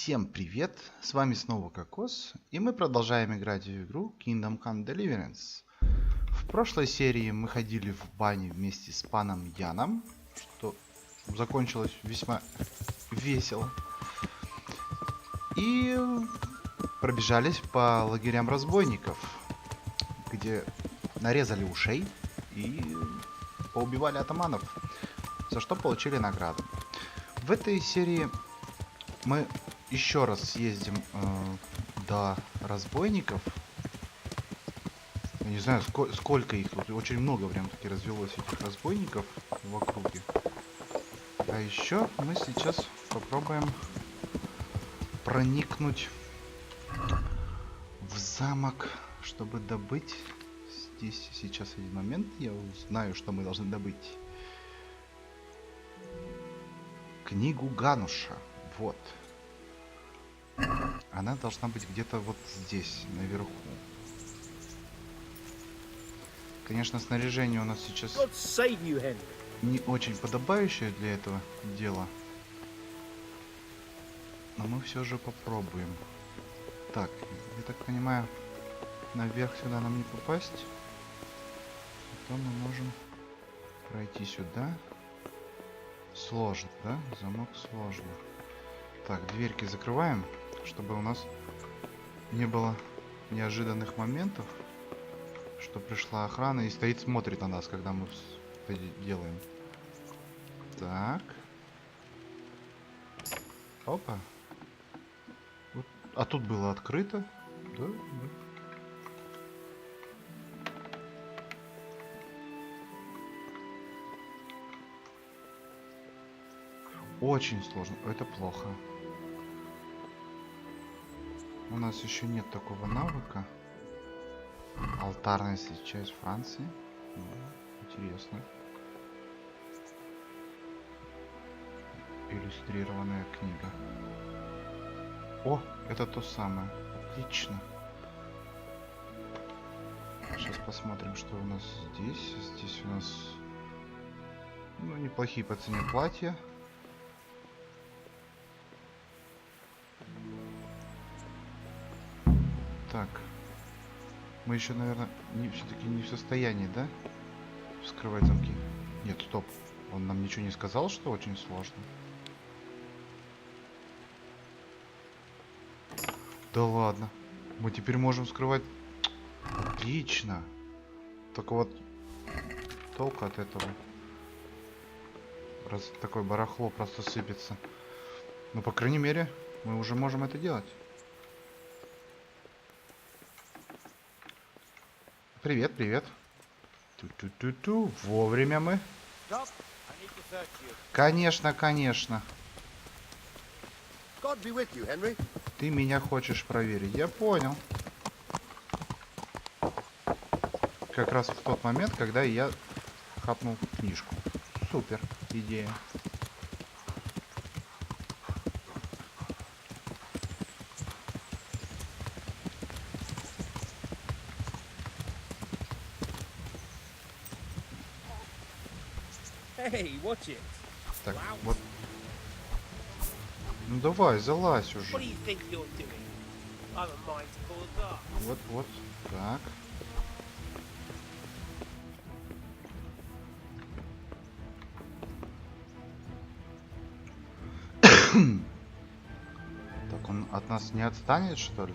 Всем привет! С вами снова Кокос, и мы продолжаем играть в игру Kingdom Come Deliverance. В прошлой серии мы ходили в бане вместе с паном Яном, что закончилось весьма весело. И пробежались по лагерям разбойников, где нарезали ушей и поубивали атаманов, за что получили награду. В этой серии мы еще раз съездим до разбойников. Я не знаю, сколько их тут. Очень много прям таки развелось этих разбойников в округе. А еще мы сейчас попробуем проникнуть в замок, чтобы добыть. Здесь сейчас один момент. Я узнаю, что мы должны добыть. Книгу Гануша. Вот. Она должна быть где-то вот здесь, наверху. Конечно, снаряжение у нас сейчас не очень подобающее для этого дела. Но мы все же попробуем. Так, я так понимаю, наверх сюда нам не попасть. Зато мы можем пройти сюда. Сложно, да? Замок сложно. Так, дверьки закрываем, чтобы у нас не было неожиданных моментов, что пришла охрана и стоит, смотрит на нас, когда мы это делаем. Так. Опа. Вот. А тут было открыто. Да, да. Очень сложно. Это плохо. У нас еще нет такого навыка. Алтарная свеча из Франции. Интересно. Иллюстрированная книга. О, это то самое. Отлично. Сейчас посмотрим, что у нас здесь. Здесь у нас неплохие по цене платья. Так, мы еще, наверное, все-таки не в состоянии, да, вскрывать замки? Нет, стоп, он нам ничего не сказал, что очень сложно. Да ладно, мы теперь можем вскрывать. Отлично. Только вот толку от этого, раз такое барахло просто сыпется. Ну, по крайней мере, мы уже можем это делать. Привет, привет. Ту-ту-ту-ту. Вовремя мы. Конечно, конечно. Ты меня хочешь проверить. Я понял. Как раз в тот момент, когда я хапнул книжку. Супер идея. Так, вот. Ну давай, залазь уже. Вот, вот, так. Так, он от нас не отстанет, что ли?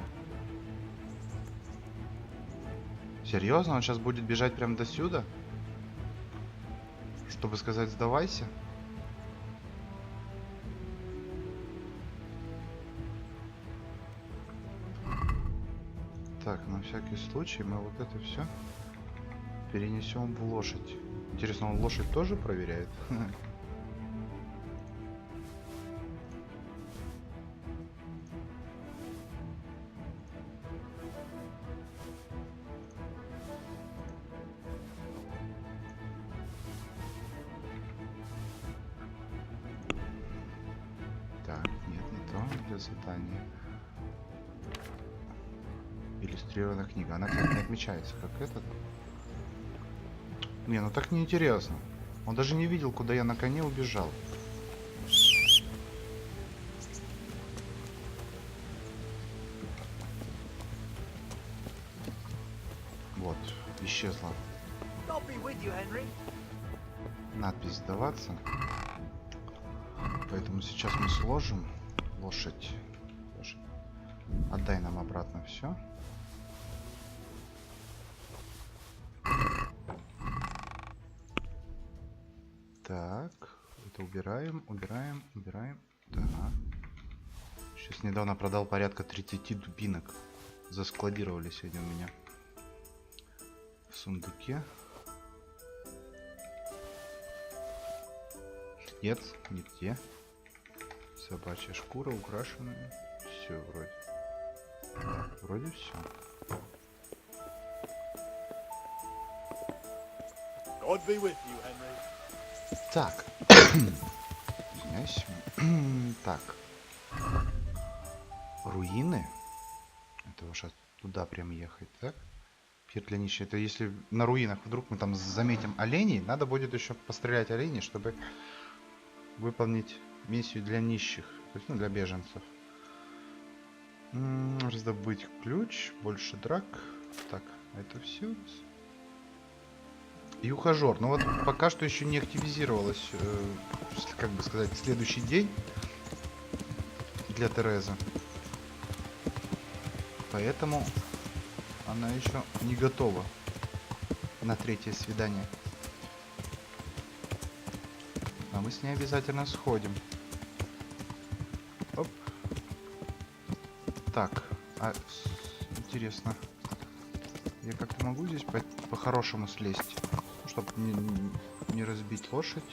Серьезно? Он сейчас будет бежать прямо до сюда? Чтобы сказать сдавайся? Так, на всякий случай мы вот это все перенесем в лошадь. Интересно, он лошадь тоже проверяет? Задание. Иллюстрированная книга. Она, кстати, не отмечается, как этот. Не, ну так неинтересно. Он даже не видел, куда я на коне убежал. Вот, исчезла надпись «Сдаваться». Поэтому сейчас мы сложим лошадь. Отдай нам обратно все. Так, это убираем. Да. Сейчас недавно продал порядка 30 дубинок. Заскладировались они у меня в сундуке. Нет, не те. Собачья шкура украшенная. Все вроде. Вроде все. Так. Извиняюсь. Так. Руины. Это уж туда прям ехать, так? Пир для нищих. Это если на руинах вдруг мы там заметим оленей, надо будет еще пострелять оленей, чтобы выполнить миссию для нищих. То есть, ну, для беженцев. Раздобыть ключ. Больше драк. Так, это все. И ухажер. Но вот пока что еще не активизировалось, как бы сказать, следующий день для Терезы. Поэтому она еще не готова на третье свидание. А мы с ней обязательно сходим. Оп. Так, интересно. Я как-то могу здесь по-хорошему слезть? Чтобы не разбить лошадь.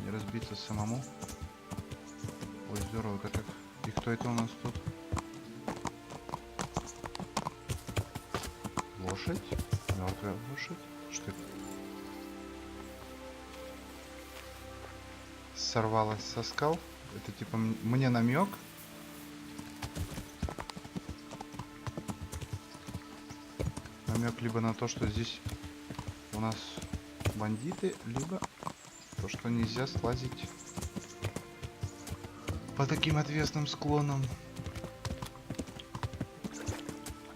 Не разбиться самому. Ой, здорово как. И кто это у нас тут? Лошадь? Мертвая лошадь? Что это? Сорвалась со скал? Это типа мне намек? Намек либо на то, что здесь у нас бандиты, либо то, что нельзя слазить по таким отвесным склонам.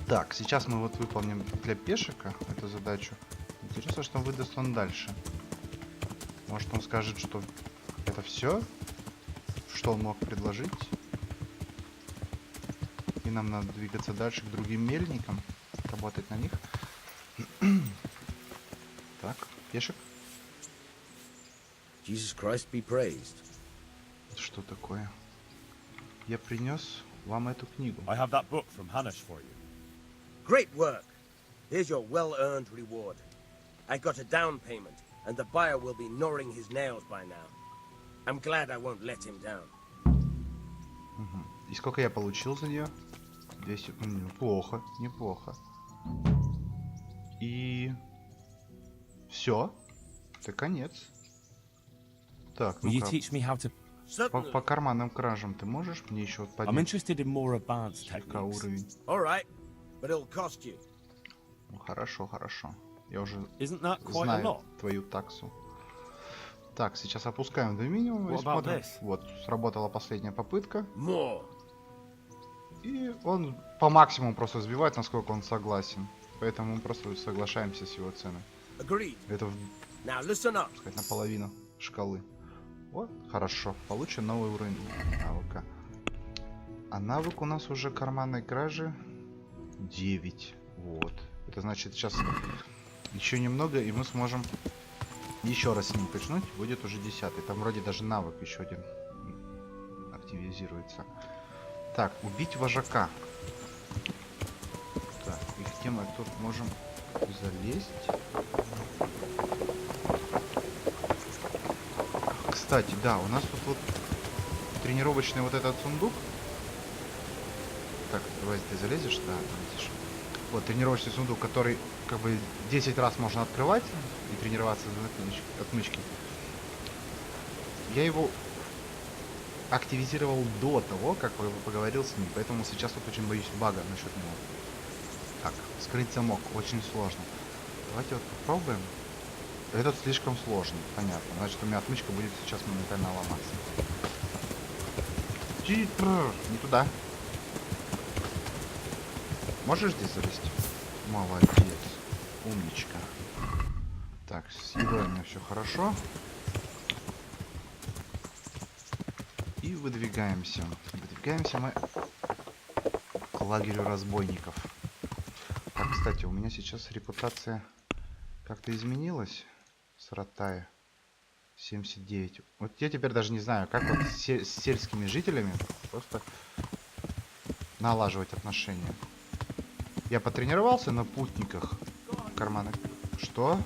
Так, сейчас мы вот выполним для пешика эту задачу. Интересно, что выдаст он дальше. Может, он скажет, что это все, что он мог предложить. И нам надо двигаться дальше к другим мельникам, работать на них. Так, пешек. Что такое? Я принес вам эту книгу. Great work. Here's your well-earned reward. I got a down payment, and the buyer will be gnawing his nails by now. I'm glad I won't let him down. И сколько я получил за нее? 200. Неплохо, неплохо. И все. Это конец. Так, ну по карманным кражам ты можешь мне еще поднять слегка уровень? Ну, хорошо, хорошо. Я уже знаю твою таксу. Так, сейчас опускаем до минимума и смотрим. Вот, сработала последняя попытка. И он по максимуму просто сбивает, насколько он согласен. Поэтому мы просто соглашаемся с его ценой. Это сказать, наполовину шкалы. Вот, хорошо. Получен новый уровень навыка. А навык у нас уже карманной кражи 9. Вот. Это значит, сейчас еще немного, и мы сможем еще раз с ним качнуть. Будет уже 10-й. Там вроде даже навык еще один активизируется. Так, убить вожака. Так, и где мы тут можем залезть? Кстати, да, у нас тут вот тренировочный вот этот сундук. Так, давай ты залезешь, да, залезешь. Вот тренировочный сундук, который как бы 10 раз можно открывать и тренироваться за отмычки. Я его активизировал до того, как я поговорил с ним, поэтому сейчас вот очень боюсь бага насчет него. Так, скрыть замок очень сложно. Давайте вот попробуем. Этот слишком сложный, понятно. Значит, у меня отмычка будет сейчас моментально ломаться. Не туда. Можешь здесь залезть? Молодец. Умничка. Так, с едой у меня все хорошо. И выдвигаемся. Выдвигаемся мы к лагерю разбойников. Так, кстати, у меня сейчас репутация как-то изменилась с Ратая. 79. Вот я теперь даже не знаю, как вот с сельскими жителями просто налаживать отношения. Я потренировался на путниках кармана. Что?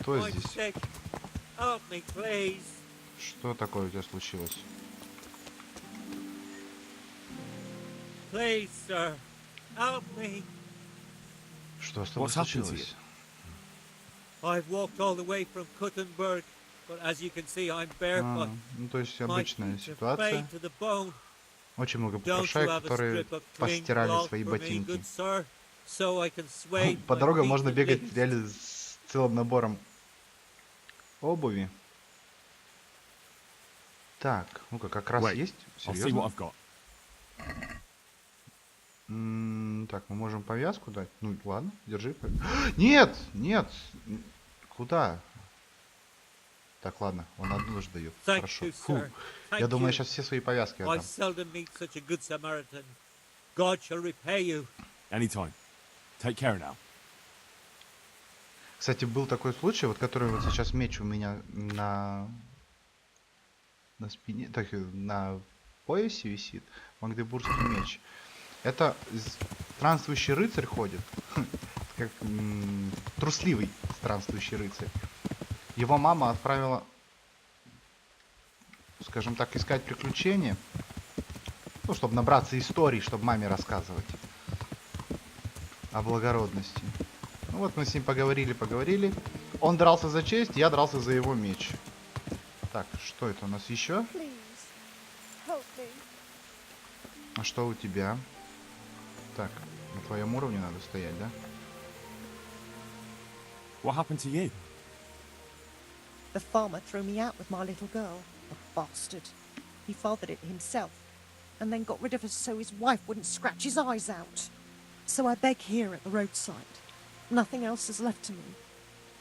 Кто здесь? Что такое у тебя случилось? Please, sir, help me. Что с тобой случилось? I've walked all the way from Kuttenberg, but as you can see, I'm barefoot. Ну, то есть My обычная feet are ситуация. frayed to the bone. Очень много Don't попрошаек, you have a которые strip of clean постирали cloth свои for me, ботинки. good sir, so I can swathe По my дорогам feet можно at бегать least? реально с целым набором обуви. Так, ну-ка, как раз есть. Серьезно? Так, мы можем повязку дать. Ну, ладно, держи. Нет, нет. Куда? Так, ладно, он одну же дает. Хорошо. Фу. Я думаю, я сейчас все свои повязки отдам. Кстати, был такой случай, вот который вот сейчас меч у меня на спине, так, на поясе висит. Магдебургский меч. Это странствующий рыцарь ходит. Как трусливый странствующий рыцарь. Его мама отправила, скажем так, искать приключения. Ну, чтобы набраться историй, чтобы маме рассказывать о благородности. Ну вот мы с ним поговорили. Он дрался за честь, я дрался за его меч. Так, что это у нас еще? А что у тебя? Так, на твоем уровне надо стоять, да? What happened to you? The farmer threw me out with my little girl. A bastard. He fathered it himself, and then got rid of us so his wife wouldn't scratch his eyes out. So I beg here at the roadside. Nothing else is left to me.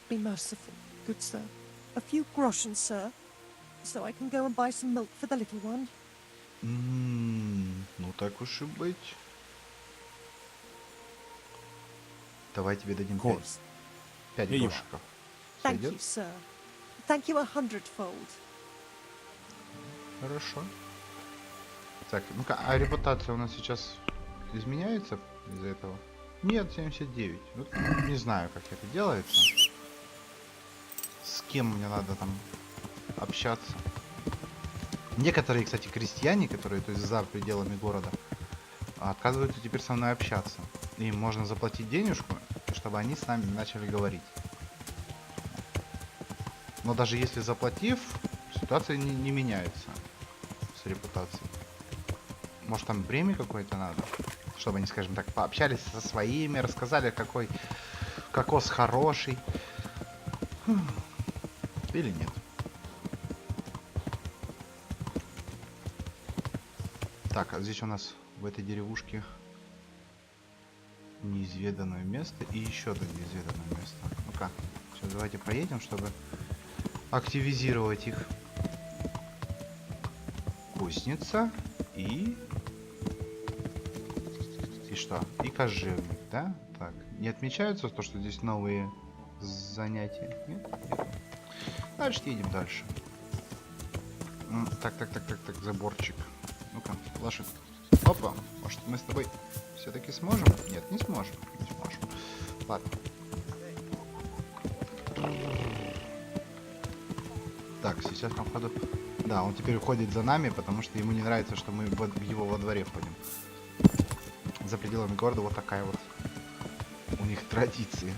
Be merciful, good sir. A few groschen, sir, so I can go and buy some milk for the little one. Ну так уж и быть. Давай тебе дадим 5 грошиков. Thank you, sir. Thank you 100-fold. Хорошо. Так, ну-ка, а репутация у нас сейчас изменяется из-за этого? Нет, 79. Вот, не знаю, как это делается. С кем мне надо там общаться. Некоторые, кстати, крестьяне, которые, то есть, за пределами города, отказываются теперь со мной общаться. Им можно заплатить денежку, чтобы они с нами начали говорить. Но даже если заплатив, ситуация не меняется с репутацией. Может, там премии какой-то надо? Чтобы они, скажем так, пообщались со своими, рассказали, какой кокос хороший. Или нет. Так, а здесь у нас в этой деревушке неизведанное место и еще одно неизведанное место. Ну-ка, сейчас давайте проедем, чтобы активизировать их. Кузнеца и что? И кожевник, да? Так, не отмечаются то, что здесь новые занятия? Нет? Нет. Значит, едем дальше. Так, заборчик. Ну-ка, лошадь. Опа, может мы с тобой все-таки сможем? Нет, не сможем. Не сможем. Ладно. Так, сейчас на входу. Да, он теперь уходит за нами, потому что ему не нравится, что мы в его во дворе ходим. За пределами города вот такая вот у них традиция.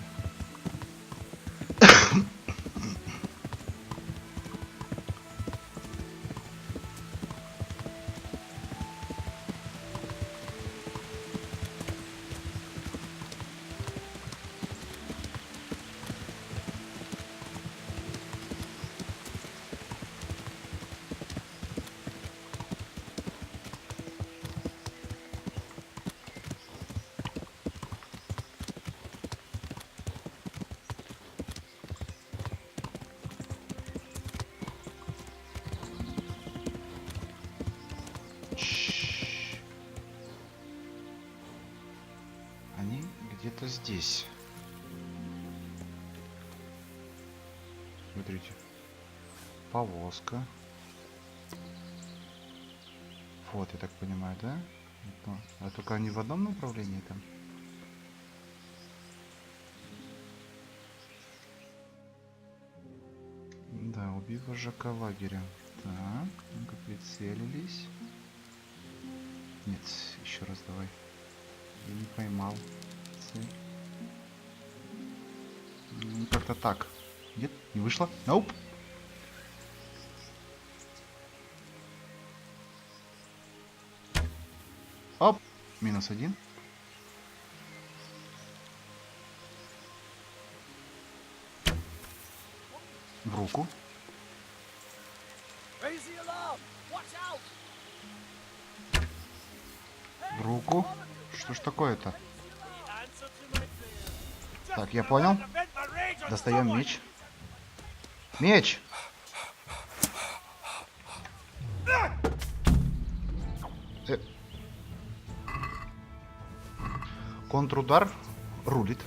где-то здесь. Смотрите. Повозка. Вот, я так понимаю, да? А только они в одном направлении там? Да, убив вожака лагеря. Так, ну-ка прицелились. Нет, еще раз давай. Я не поймал цель. Как-то так. Нет, не вышло. Nope. Оп, -1. В руку. В руку. Что ж такое-то? Так, я понял. Достаем меч. Меч! Контрудар рулит.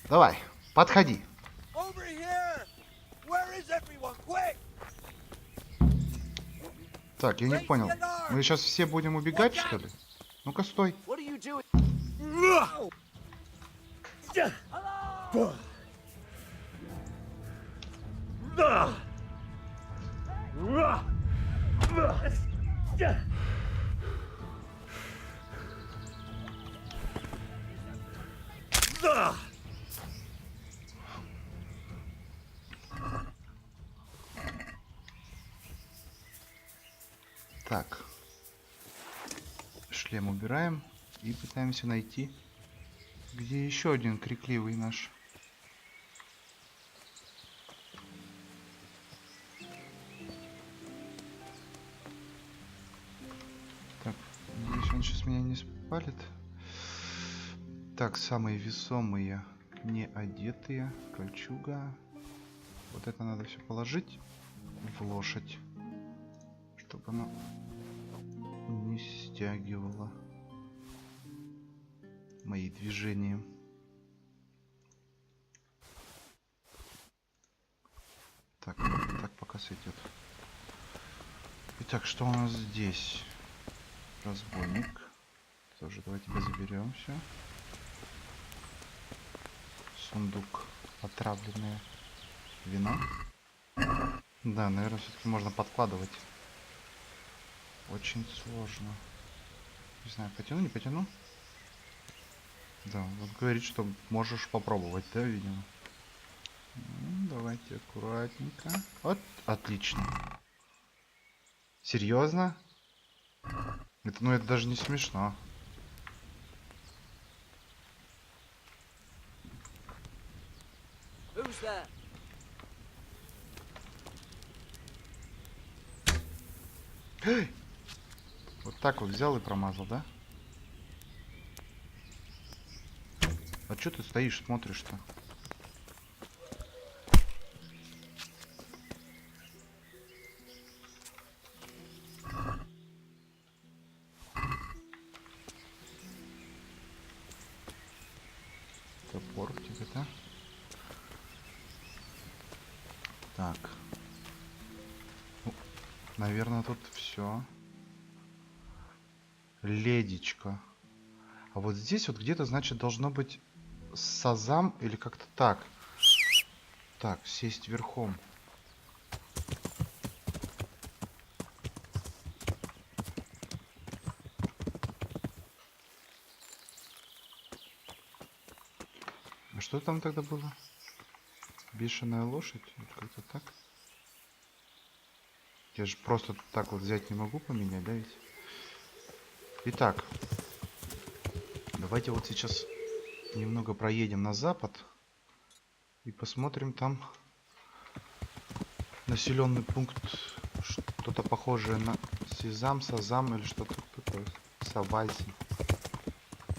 Давай, подходи. Так, я не понял. Мы сейчас все будем убегать, что ли? Ну-ка, стой. Так. Шлем убираем и пытаемся найти, где еще один крикливый наш. Так, надеюсь, он сейчас меня не спалит. Так, самые весомые, не одетые, кольчуга. Вот это надо все положить в лошадь, чтобы она не стягивала мои движения. Так, так пока сойдет. Итак, что у нас здесь? Разбойник. Тоже давай тебя заберем все. Сундук. Отравленное вино. Да, наверное, все-таки можно подкладывать. Очень сложно. Не знаю, потяну, не потяну. Да, вот говорит, что можешь попробовать, да, видимо. Ну, давайте аккуратненько. Вот, отлично. Серьезно? Это, ну, это даже не смешно. Вот так вот взял и промазал, да? А что ты стоишь, смотришь-то? Топор тебе, да? Так. Ну, наверное, тут все. Ледечко. А вот здесь вот где-то, значит, должно быть сазам или как-то так. Так, сесть верхом. А что там тогда было? Бешеная лошадь? Как-то так? Я же просто так вот взять не могу поменять, да ведь? Итак. Давайте вот сейчас немного проедем на запад. И посмотрим там населенный пункт. Что-то похожее на Сезам, Сазам или что-то такое. Савальси.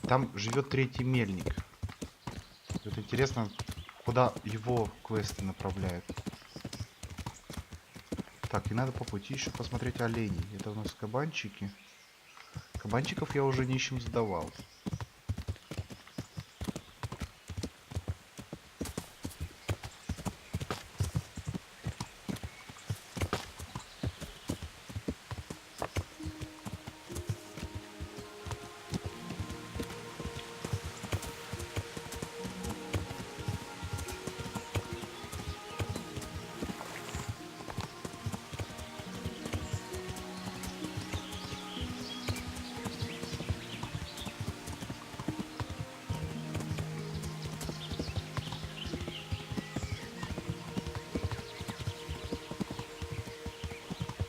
Там живет третий мельник. Вот интересно, куда его квесты направляют. Так, и надо по пути еще посмотреть оленей. Это у нас кабанчики. Кабанчиков я уже нищим сдавал.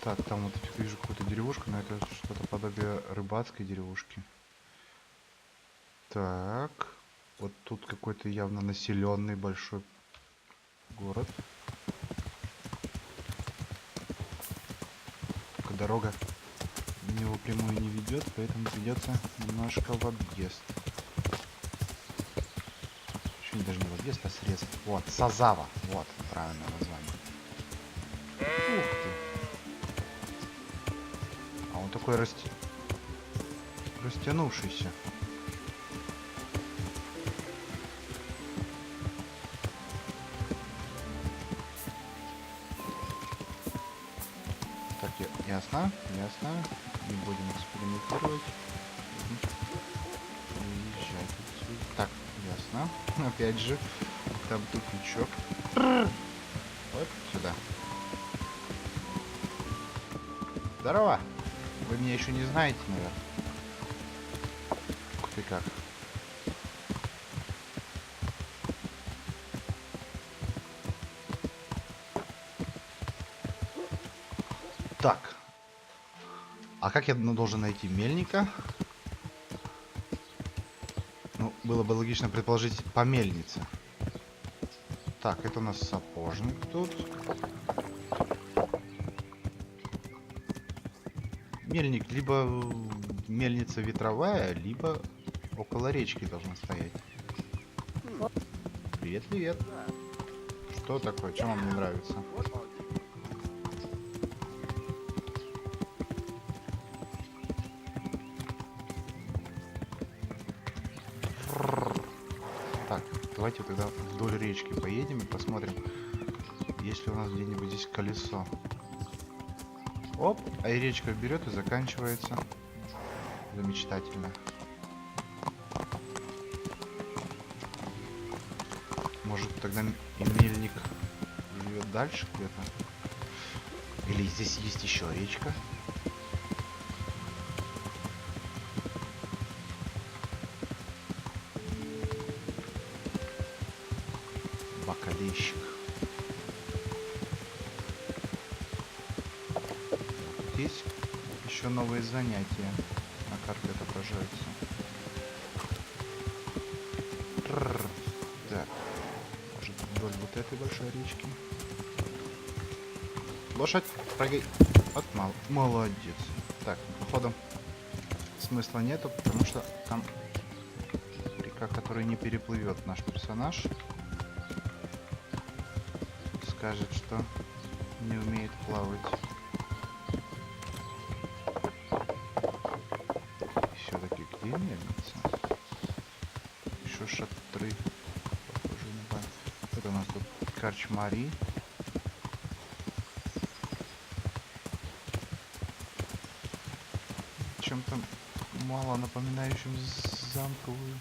Так, там вот я вижу какую-то деревушку, но это что-то подобие рыбацкой деревушки. Так, вот тут какой-то явно населенный большой город. Только дорога в него прямую не ведет, поэтому придется немножко в объезд. Еще даже не в объезд, а срез. Вот, Сазава. Вот, правильное название. Ух ты. А он такой растянувшийся. Так, ясно, ясно. Не будем экспериментировать. Выезжать отсюда. Так, ясно. Опять же, там тупичок. Вот сюда. Здорово! Вы меня еще не знаете, наверное. Ух ты как. Так. А как я должен найти мельника? Ну, было бы логично предположить по мельнице. Так, это у нас сапожник тут. Мельник либо мельница ветровая, либо около речки должна стоять. Привет, привет. Что такое? Чем вам не нравится? Так, давайте тогда вдоль речки поедем и посмотрим, есть ли у нас где-нибудь здесь колесо. Оп, а и речка берет и заканчивается. Замечательно. Может, тогда и мельник живет дальше где-то? Или здесь есть еще речка? Бакалейщик. Здесь еще новые занятия на карте отображаются. Так, может вдоль вот этой большой речки. Лошадь, прыгай. Вот, молодец. Так, походу смысла нету, потому что там река, которую не переплывет наш персонаж. Скажет, что не умеет плавать. Все-таки где мельница? Еще шатры. Похоже на банк. Это у нас тут карчмари. Чем-то мало напоминающим замковую.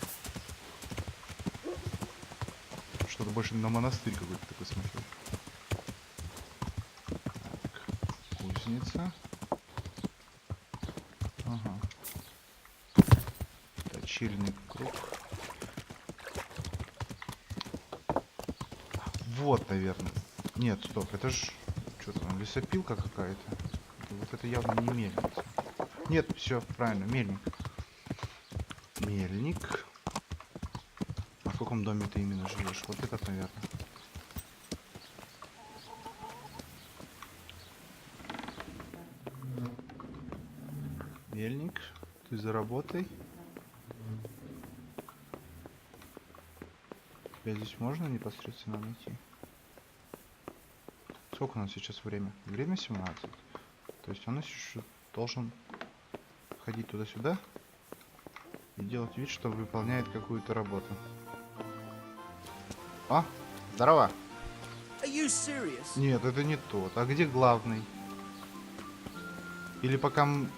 Что-то больше на монастырь какой-то такой смотрел. Так, кузнеца. Ага. Точильный круг. Вот, наверное. Нет, стоп, это ж что-то там, лесопилка какая-то. Вот это явно не мельница. Нет, все, правильно, мельник. Мельник. А в каком доме ты именно живешь? Вот этот, наверное. Мельник, ты за работой. Тебя здесь можно непосредственно найти? Сколько у нас сейчас время? Время 17. То есть он еще должен ходить туда-сюда и делать вид, что выполняет какую-то работу. О, здорово. Are you serious? Нет, это не тот. А где главный? Или пока мы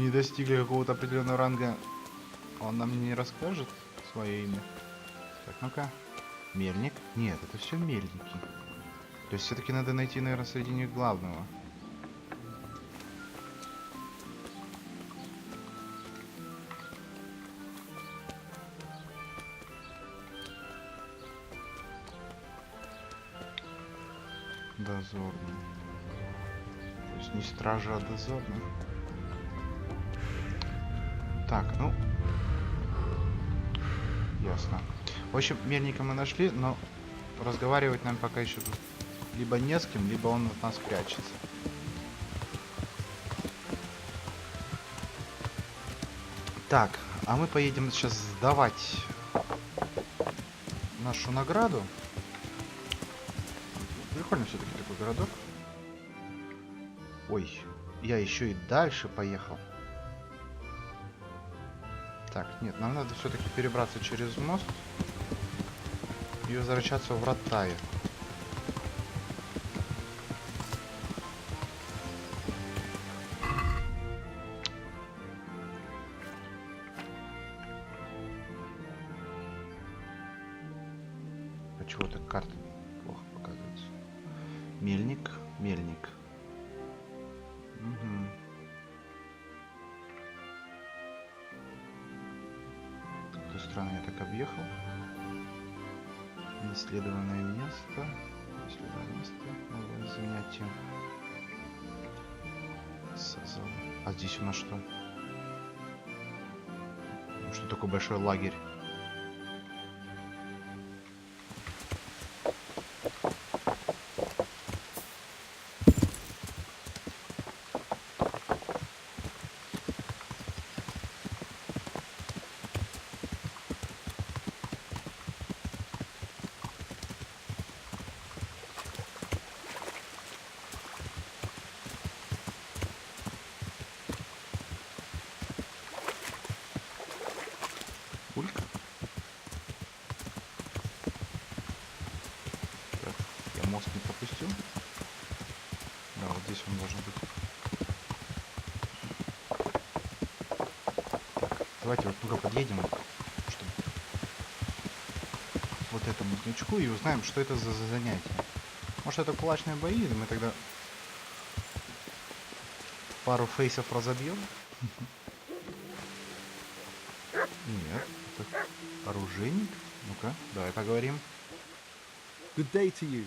не достигли какого-то определенного ранга, он нам не расскажет свое имя? Так, ну-ка. Мельник? Нет, это все мельники. То есть все-таки надо найти, наверное, среди них главного. Дозорный. То есть не стража, а дозорный. Так, ну... Ясно. В общем, мельника мы нашли, но разговаривать нам пока еще тут либо не с кем, либо он от нас прячется. Так, а мы поедем сейчас сдавать нашу награду. Прикольно все-таки такой городок. Ой, я еще и дальше поехал. Так, нет, нам надо все-таки перебраться через мост и возвращаться в Ротаю. А чего так карта плохо показывается? Мельник, мельник. Угу. Странно, я так объехал. Неисследованное место. Неисследованное место. Новое занятие. А здесь у нас что? Что такой большой лагерь? Пулька? Так, я мост не пропустил. Да, вот здесь он должен быть. Так, давайте вот туда подъедем, чтобы вот этому значку, и узнаем, что это за занятие. Может, это кулачные бои, и мы тогда пару фейсов разобьем? Нет, это оружейник. Ну-ка, давай поговорим. Good day to you.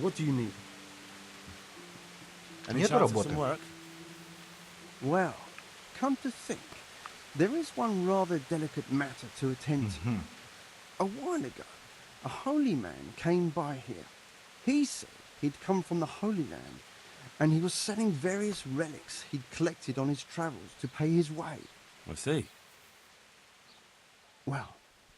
What do you need? Any Нет chance of работы. some work? Well, come to think, there is one rather delicate matter to attend to. Мгм. A while ago, a holy man came by here. He said he'd come from the Holy Land, and he was selling various relics he'd collected on his travels to pay his way. I see. Well,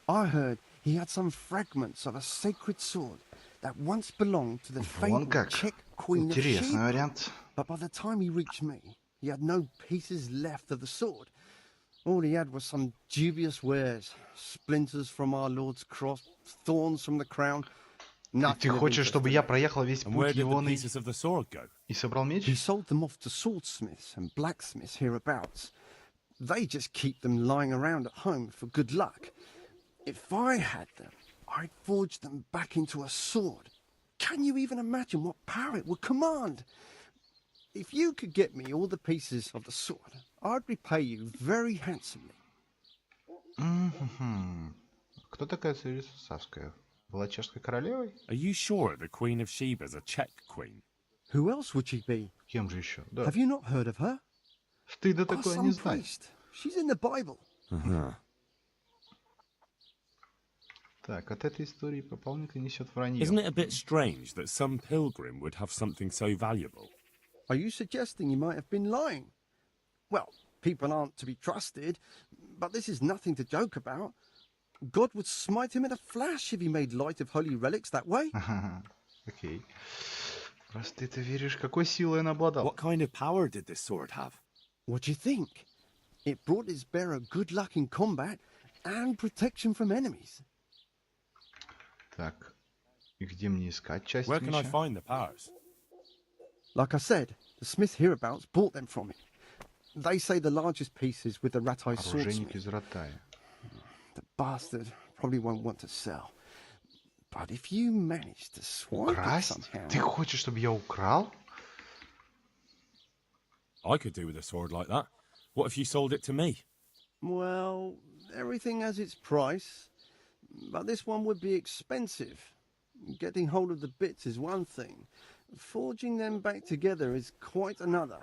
I heard he had some fragments of a sacred sword that once belonged to the Вон fabled как. Czech Queen of Интересный Sheba. вариант. But by the time he reached me, he had no pieces left of the sword. All he had was some dubious wares, splinters from our Lord's cross, thorns from the crown. Ты Nothing of хочешь, interest чтобы to я me. проехал весь And where путь did the егоный pieces of the sword go? и собрал He меч? sold them off to swordsmiths and blacksmiths hereabouts. They just keep them lying around at home for good luck. If I had them, I'd forge them back into a sword. Can you even imagine what power it would command? If you could get me all the pieces of the sword, I'd repay you very handsomely. Мгм. Кто такая Святославская? Была чешской королевой? Are you sure the Queen of Sheba's a Czech queen? Who else would she be? Кем же еще? Да. Have you not heard of her? Стыдно Our такое не some знать. priest. She's in the Bible. Uh-huh. Так, от этой истории проповедника несет вранье. Isn't it a bit strange that some pilgrim would have something so valuable? Are you suggesting you might have been lying? Well, people aren't to be trusted, but this is nothing to joke about. God would smite him in a flash if he made light of holy relics that way. Окей. Раз ты это веришь, какой силой он обладал? What kind of power did this sword have? What do you think? It brought its bearer good luck in combat and protection from enemies. Так, и где мне искать часть Where can I меча? find the powers? Like I said, the smith hereabouts bought them from him. They say the largest piece is with the Ratai Оружейник swordsmith. из Ратая. The bastard probably won't want to sell. But if you manage to swipe it Красть? somehow... Ты хочешь, чтобы я украл? I could do with a sword like that. What if you sold it to me? Well, everything has its price. But this one would be expensive. Getting hold of the bits is one thing. Forging them back together is quite another.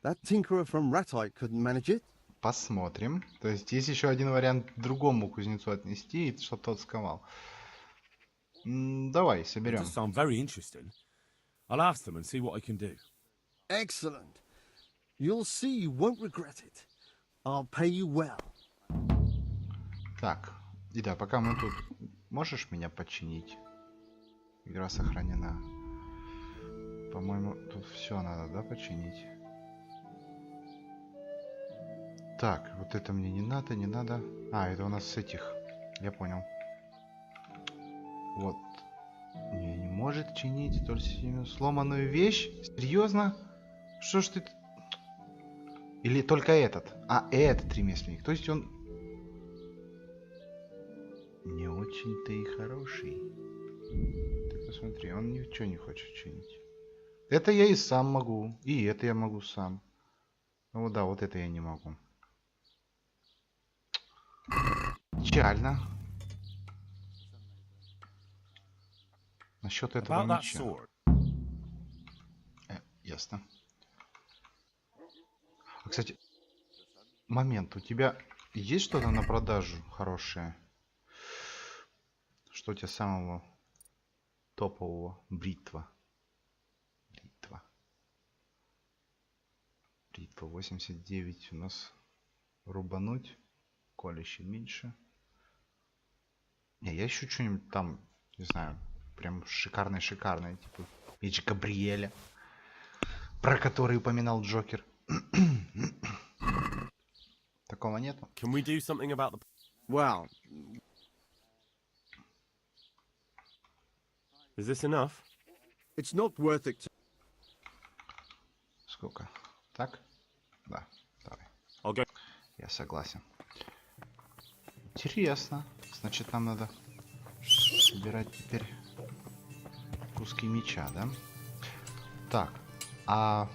That tinkerer from Ratai couldn't manage it. Посмотрим. То есть есть еще один вариант другому кузнецу отнести, и чтобы тот сковал. Давай, It соберем. does sound very interesting. I'll ask them and see what I can do. Excellent. You'll see you won't regret it. I'll pay you well. Так, и да, пока мы тут... Можешь меня починить? Игра сохранена. По-моему, тут все надо, да, починить? Так, вот это мне не надо, не надо. А, это у нас с этих. Я понял. Вот. Не может чинить столь сильно сломанную вещь? Серьезно? Что ж ты... Или только этот? А, этот ремесленник. То есть он... Не очень-то и хороший. Ты посмотри, он ничего не хочет чинить. Это я и сам могу. И это я могу сам. Ну да, вот это я не могу. Печально. Насчет этого About that меча. sword. Ясно. А, кстати, момент. У тебя есть что-то на продажу хорошее? Что у тебя самого топового? Бритва. Бритва 89 у нас. Рубануть. Колющий меньше. Не, я ищу что-нибудь там, не знаю, прям шикарное, типа меч Габриэля, про который упоминал Джокер. Такого нету. Can we do something about the... Well, Is this enough? it's not worth it. Сколько? Так? Да, давай. I'll go. Я согласен. Интересно. Значит, нам надо собирать теперь куски меча, да? Так, а...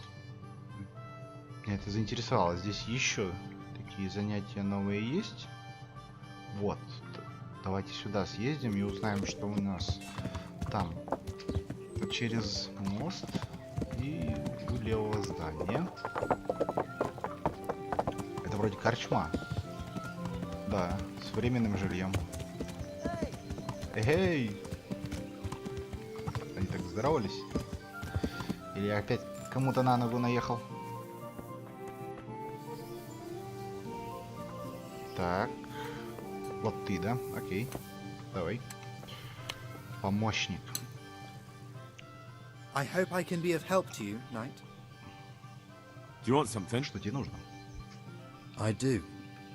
Меня это заинтересовало. Здесь еще такие занятия новые есть? Вот. Давайте сюда съездим и узнаем, что у нас там. Через мост и у левого здания. Это вроде корчма. Да, с временным жильем. Эй! Они так здоровались? Или я опять кому-то на ногу наехал? Так. Вот ты, да? Окей. Давай. Помощник. I hope I can be of help to you, Knight. Do you want something? Что тебе нужно? I do.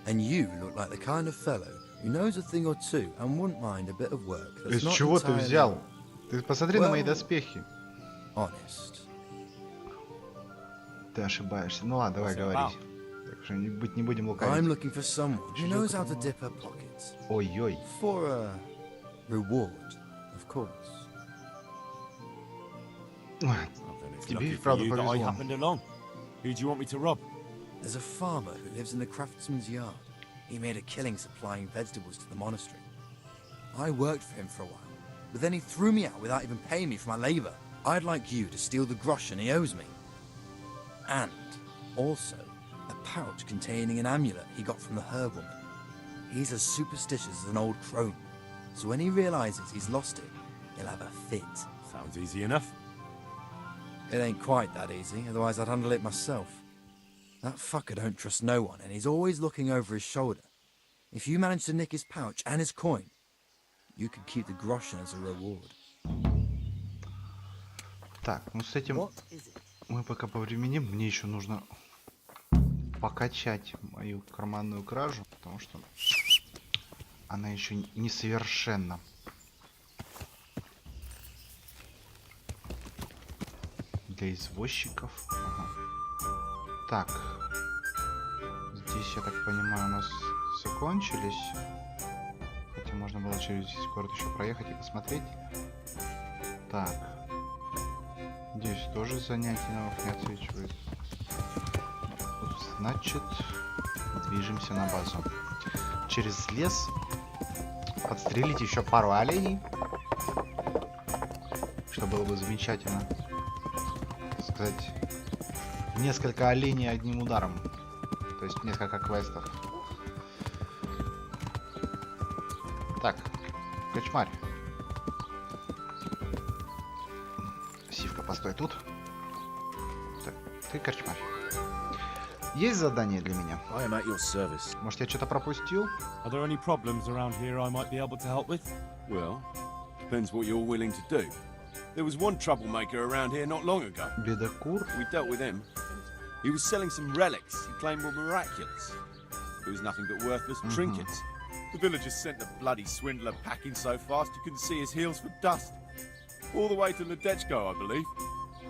And you look like the kind of fellow who knows a thing or two and wouldn't mind a bit of work that's Из not чего ты entirely взял? Ты посмотри на мои Well- доспехи. honest. Ты ошибаешься. Ну ладно, давай What's it говори. about? Так что не будем I'm лукавить. looking for someone who knows how to dip her pockets. Ой-ой. For a reward, of course. Well, then it's Тебе и lucky for правда you that I повезло. happened along. Who do you want me to rob? There's a farmer who lives in the craftsman's yard. He made a killing supplying vegetables to the monastery. I worked for him for a while, but then he threw me out without even paying me for my labor. I'd like you to steal the groschen he owes me. And also a pouch containing an amulet he got from the herb woman. He's as superstitious as an old crone, so when he realizes he's lost it, he'll have a fit. Sounds easy enough. It ain't quite that easy, otherwise I'd handle it myself. That fucker don't trust no one, and he's always looking over his shoulder. If you manage to nick his pouch and his coin, you can keep the groschen as a reward. Так, ну с этим What is it? мы пока повременим. Мне еще нужно покачать мою карманную кражу, потому что она еще несовершенна. Для извозчиков. Ага. Так. Здесь, я так понимаю, у нас закончились. Хотя можно было через город еще проехать и посмотреть. Так. Здесь тоже занятий новых не отсвечивает. Значит, движемся на базу. Через лес подстрелить еще пару оленей. Что было бы замечательно. Так сказать, несколько оленей одним ударом. То есть несколько квестов. Так, кочмарь. Сивка, постой тут. Так, ты кочмарь. Есть задание для меня? I am at your service. Может, я что-то пропустил? Are there any problems around here I might be able to help with? Well, depends what you're willing to do. There was one troublemaker around here not long ago. Бедокур. We dealt with him. He was selling some relics he claimed were miraculous. It was nothing but worthless trinkets. The villagers sent the bloody swindler packing so fast you couldn't see his heels for dust. All the way to Ledechko, I believe.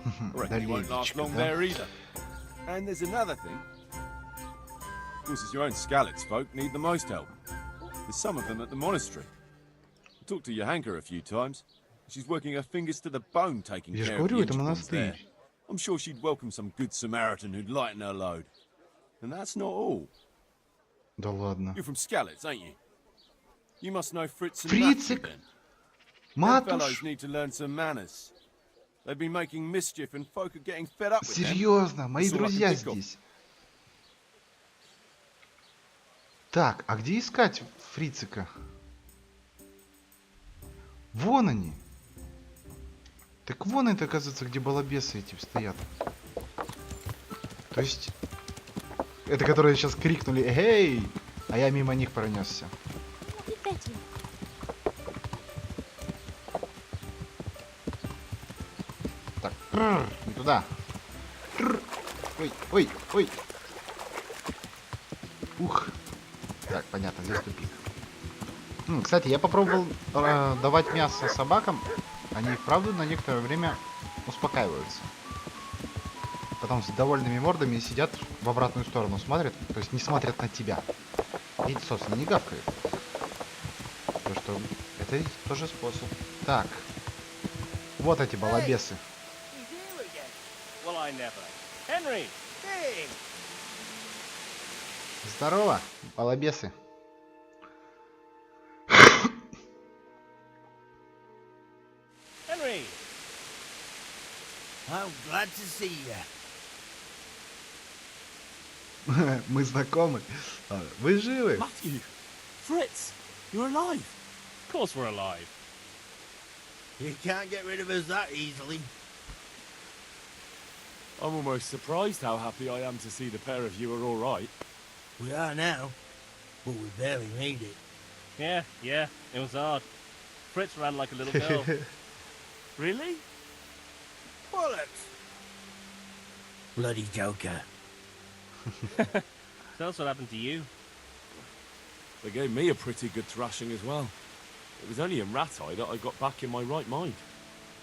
I reckon he won't last long there either. And there's another thing. Of course, it's your own Skalitz folk need the most help. There's some of them at the monastery. I talked to Johanka a few times. She's working her fingers to the bone taking Я же care of the говорю, это injured ones there. монастырь. I'm sure she'd welcome some good Samaritan who'd lighten her load. And that's not all. Да ладно. You're from Skalitz, ain't you? You must know Fritz and Фрицик! Matthew then. Them fellows Матуш! need to learn some manners. They've been making mischief and folk are getting fed up with them. Серьезно, мои That's all I can друзья think of. здесь. Так, а где искать Фрицика? Вон они. Так вон это, оказывается, где балабесы эти стоят. То есть, это которые сейчас крикнули «Эй!», а я мимо них пронесся. Так, не туда. Ой, ой, ой. Ух. Так, понятно, здесь тупик. Кстати, я попробовал давать мясо собакам. Они, вправду, на некоторое время успокаиваются. Потом с довольными мордами сидят в обратную сторону, смотрят. То есть не смотрят на тебя. И, собственно, не гавкают. То, что это тоже способ. Так. Вот эти балабесы. Well, I never. Henry! Hey! Здорово, балабесы. Henry! I'm glad to see you. Мы знакомы. Вы живы? Matthew! Fritz! You're alive! Of course we're alive. You can't get rid of us that easily. I'm almost surprised how happy I am to see the pair of you are all right. We are now, but we barely made it. Yeah, it was hard. Fritz ran like a little girl. Really? Bollocks! Bloody joker. Tell us what happened to you. They gave me a pretty good thrashing as well. It was only in Rat-Eye that I got back in my right mind.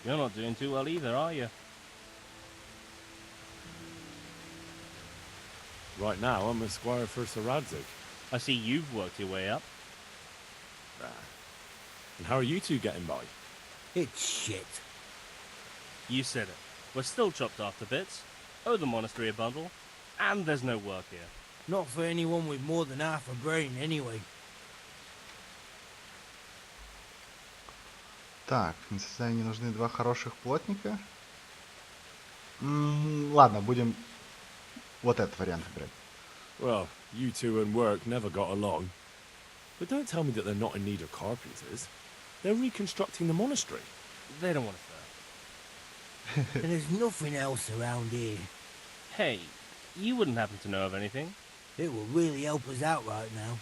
You're not doing too well either, are you? Right now, I'm a squire for Sir Radzig. I see you've worked your way up. And how are you two getting by? It's shit. You said it. We're still chopped off to bits, owe the monastery a bundle, and there's no work here. Not for anyone with more than half a brain, anyway. Так, на создание нужны два хороших плотника. Ладно, будем вот этот вариант брать. Well, you two and work never got along. But don't tell me that they're not in need of carpenters. They're reconstructing the monastery. They don't want to start. And there's nothing else around here. Hey, you wouldn't happen to know of anything? It will really help us out right now.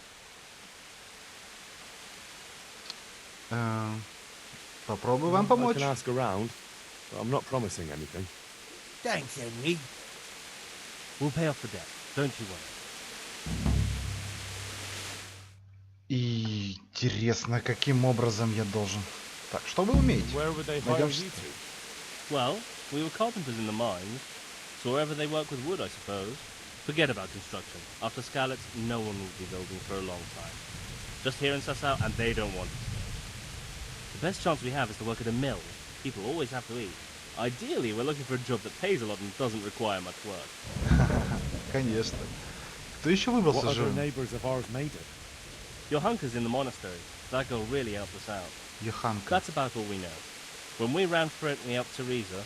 Попробую вам I помочь. can ask around, but I'm not promising anything. Thanks, Henry. We'll pay off the debt, don't you worry. И интересно, каким образом я должен... Так, что вы умеете? Where would they hire Найдем... you to? Well, we were carpenters in the mines, so wherever they work with wood, I suppose. Forget about construction. After Skalitz, no one will be building for a long time. Just here in Sassau, and they don't want it. The best chance we have is to work at a mill. People always have to eat. Ideally, we're looking for a job that pays a lot and doesn't require much work. Конечно. Кто еще What выбрался other живым? neighbours of ours made it? Your hunker's in the monastery. That girl really helped us out. Еханка. That's about all we know. When we ran for it, we helped Teresa,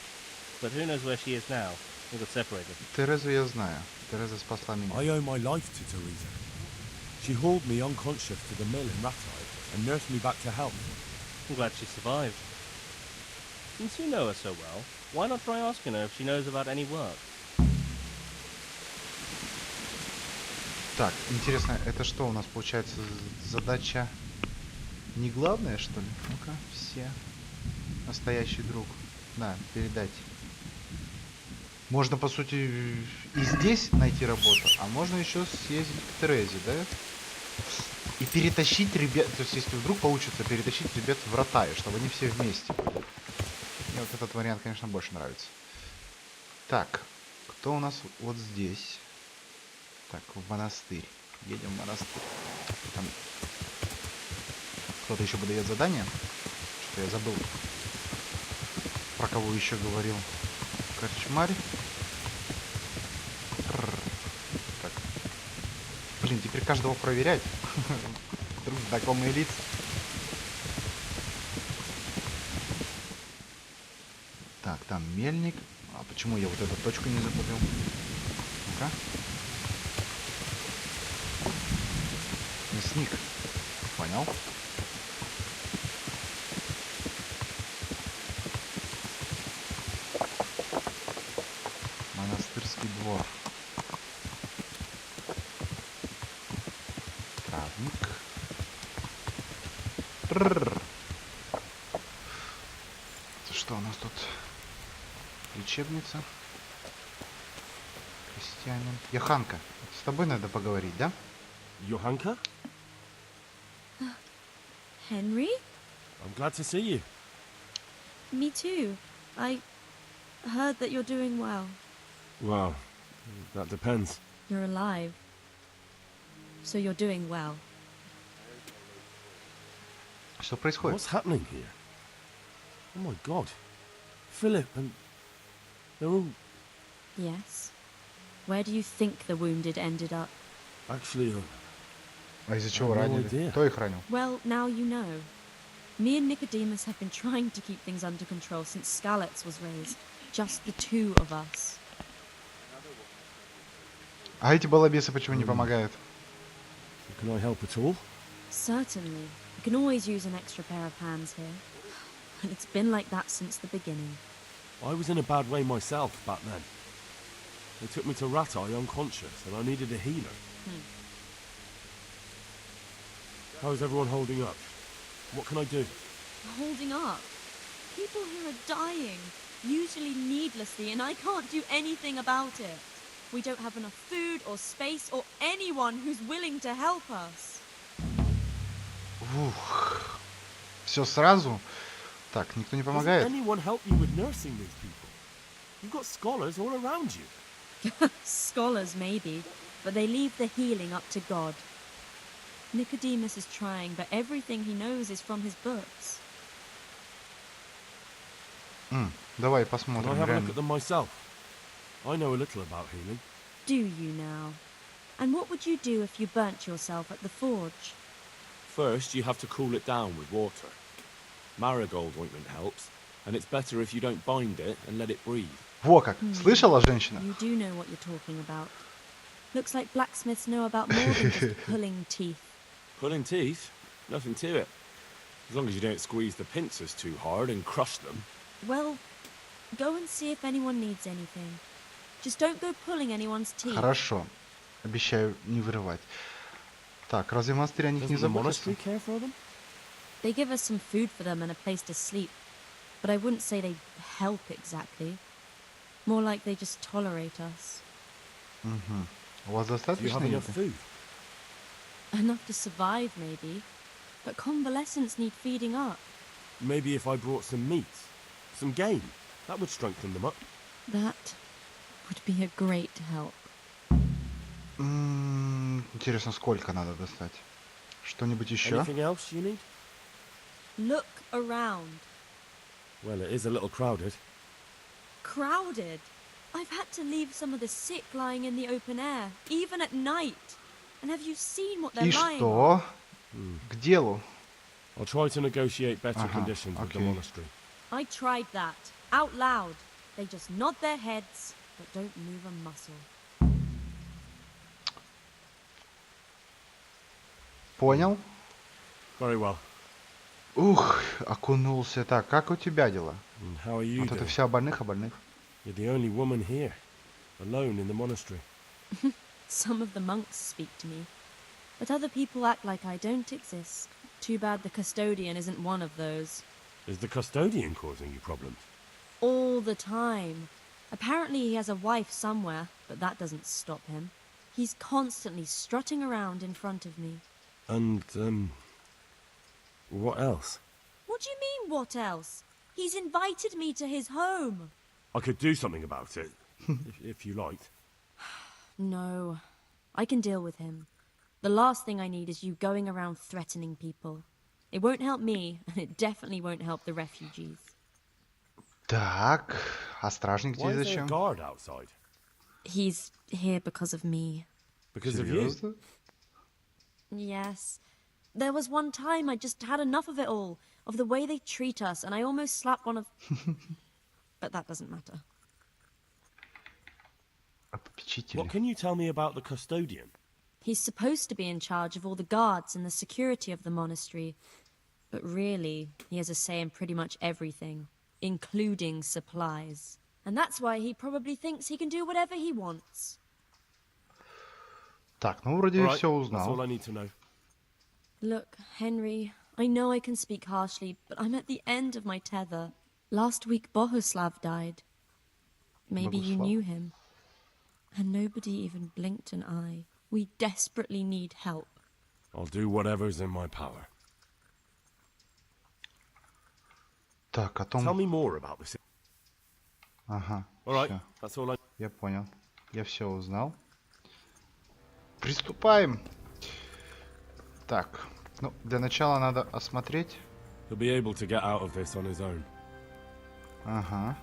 but who knows where she is now? We got separated. Терезу я знаю. Тереза спасла меня. I owe my life to Teresa. She hauled me unconscious to the mill in Rattay and nursed me back to health. I'm glad she survived. Since you know her so well, why not try asking her if she knows about any work? Так, интересно, это что у нас получается? Задача не главная, что ли? Ну-ка, все. Настоящий друг. Да, передать. Можно, по сути, и здесь найти работу, а можно еще съездить к Терезе, да? И перетащить ребят, то есть если вдруг получится перетащить ребят в Ратае, чтобы они все вместе были. Мне вот этот вариант, конечно, больше нравится. Так, кто у нас вот здесь? Так, в монастырь. Едем в монастырь. Там кто-то еще выдает задание. Что-то я забыл. Про кого еще говорил? Корчмарь. Так. Блин, теперь каждого проверять. Вдруг знакомые лица. Так, там мельник. А почему я вот эту точку не закупил? Ну-ка. Мясник. Понял. Монастырский двор. Травник. Это что у нас тут? Лечебница. Крестьянин. Яханка, с тобой надо поговорить, да? Johanka? Henry? I'm glad to see you. Me too. I heard that you're doing well. Well, that depends. You're alive. So you're doing well. Что происходит? What's happening here? Oh my god. Philip and... they're all... Yes. Where do you think the wounded ended up? Actually, А из-за чего no ранили? idea. Кто их ранил? Well, now you know. Me and Nicodemus have been trying to keep things under control since Skalitz was raised. Just the two of us. А эти балабесы почему не помогают? can I help at all? Certainly. You can always use an extra pair of hands here. And it's been like that since the beginning. I was in a bad way myself back then. They took me to Rattay unconscious and I needed a healer. How's everyone holding up? What can I do? Holding up. People here are dying, usually needlessly, and I can't do anything about it. We don't have enough food or space or anyone who's willing to help us. Ух. Все сразу? Так, никто не Doesn't помогает? anyone help you with nursing these people? You've got scholars all around you. Scholars, maybe, but they leave the healing up to God. Nicodemus is trying, but everything he knows is from his books. Давай Can I посмотрим. have a look Реально. at them myself? I know a little about healing. Do you now? And what would you do if you burnt yourself at the forge? First, you have to cool it down with water. Marigold ointment helps, and it's better if you don't bind it and let it breathe. Во как! Слышала, женщина? You do know what you're talking about. Looks like blacksmiths know about more than just pulling teeth. Pulling teeth? Nothing to it. As long as you don't squeeze the pincers too hard and crush them. Well, go and see if anyone needs anything. Just don't go pulling anyone's teeth. Хорошо. Обещаю не вырывать. Так, разве монастырь о них не Doesn't the заботится? monastery care for them? They give us some food for them and a place to sleep. But I wouldn't say they help exactly. More like they just tolerate us. Угу. У вас Do you достаточно have enough еды? food? Enough to survive, maybe. But convalescents need feeding up. Maybe if I brought some meat, some game, that would strengthen them up. That would be a great help. Интересно, сколько надо достать? Что-нибудь еще? Anything else you need? Look around. Well, it is a little crowded. Crowded? I've had to leave some of the sick lying in the open air, even at night. And have you seen what they're И lying что? on? К делу. I'll try to negotiate better conditions with the monastery. I tried that, out loud. They just nod their heads, but don't move a muscle. Понял? Very well. Ух, окунулся. Так, как у тебя дела? And how are you Вот это doing? все о больных, о больных. You're the only woman here, alone in the monastery. Some of the monks speak to me, but other people act like I don't exist. Too bad the custodian isn't one of those. Is the custodian causing you problems? All the time. Apparently he has a wife somewhere, but that doesn't stop him. He's constantly strutting around in front of me. And, what else? What do you mean, what else? He's invited me to his home. I could do something about it, if you liked. No, I can deal with him. The last thing I need is you going around threatening people. It won't help me, and it definitely won't help the refugees. Так, а стражник Why здесь is there a зачем? guard outside? He's here because of me. Because of you? Серьезно? Yes. There was one time I just had enough of it all, of the way they treat us, and I almost slapped one of... But that doesn't matter. А попечители. What can you tell me about the custodian? He's supposed to be in charge of all the guards and the security of the monastery, but really, he has a say in pretty much everything, including supplies. And that's why he probably thinks he can do whatever he wants. Так, ну вроде All right, все that's all узнал. I need to know. Look, Henry, I know I can speak harshly, but I'm at the end of my tether. Last week, Bohuslav died. Maybe you Bohuslav. knew him. And nobody even blinked an eye. We desperately need help. I'll do whatever's in my power. Так, о Tell том... me more about this. Ага, All right, всё, that's all I... я понял. Я все узнал. Приступаем. Так, ну, для начала надо осмотреть. He'll be able to get out of this on his own. Ага,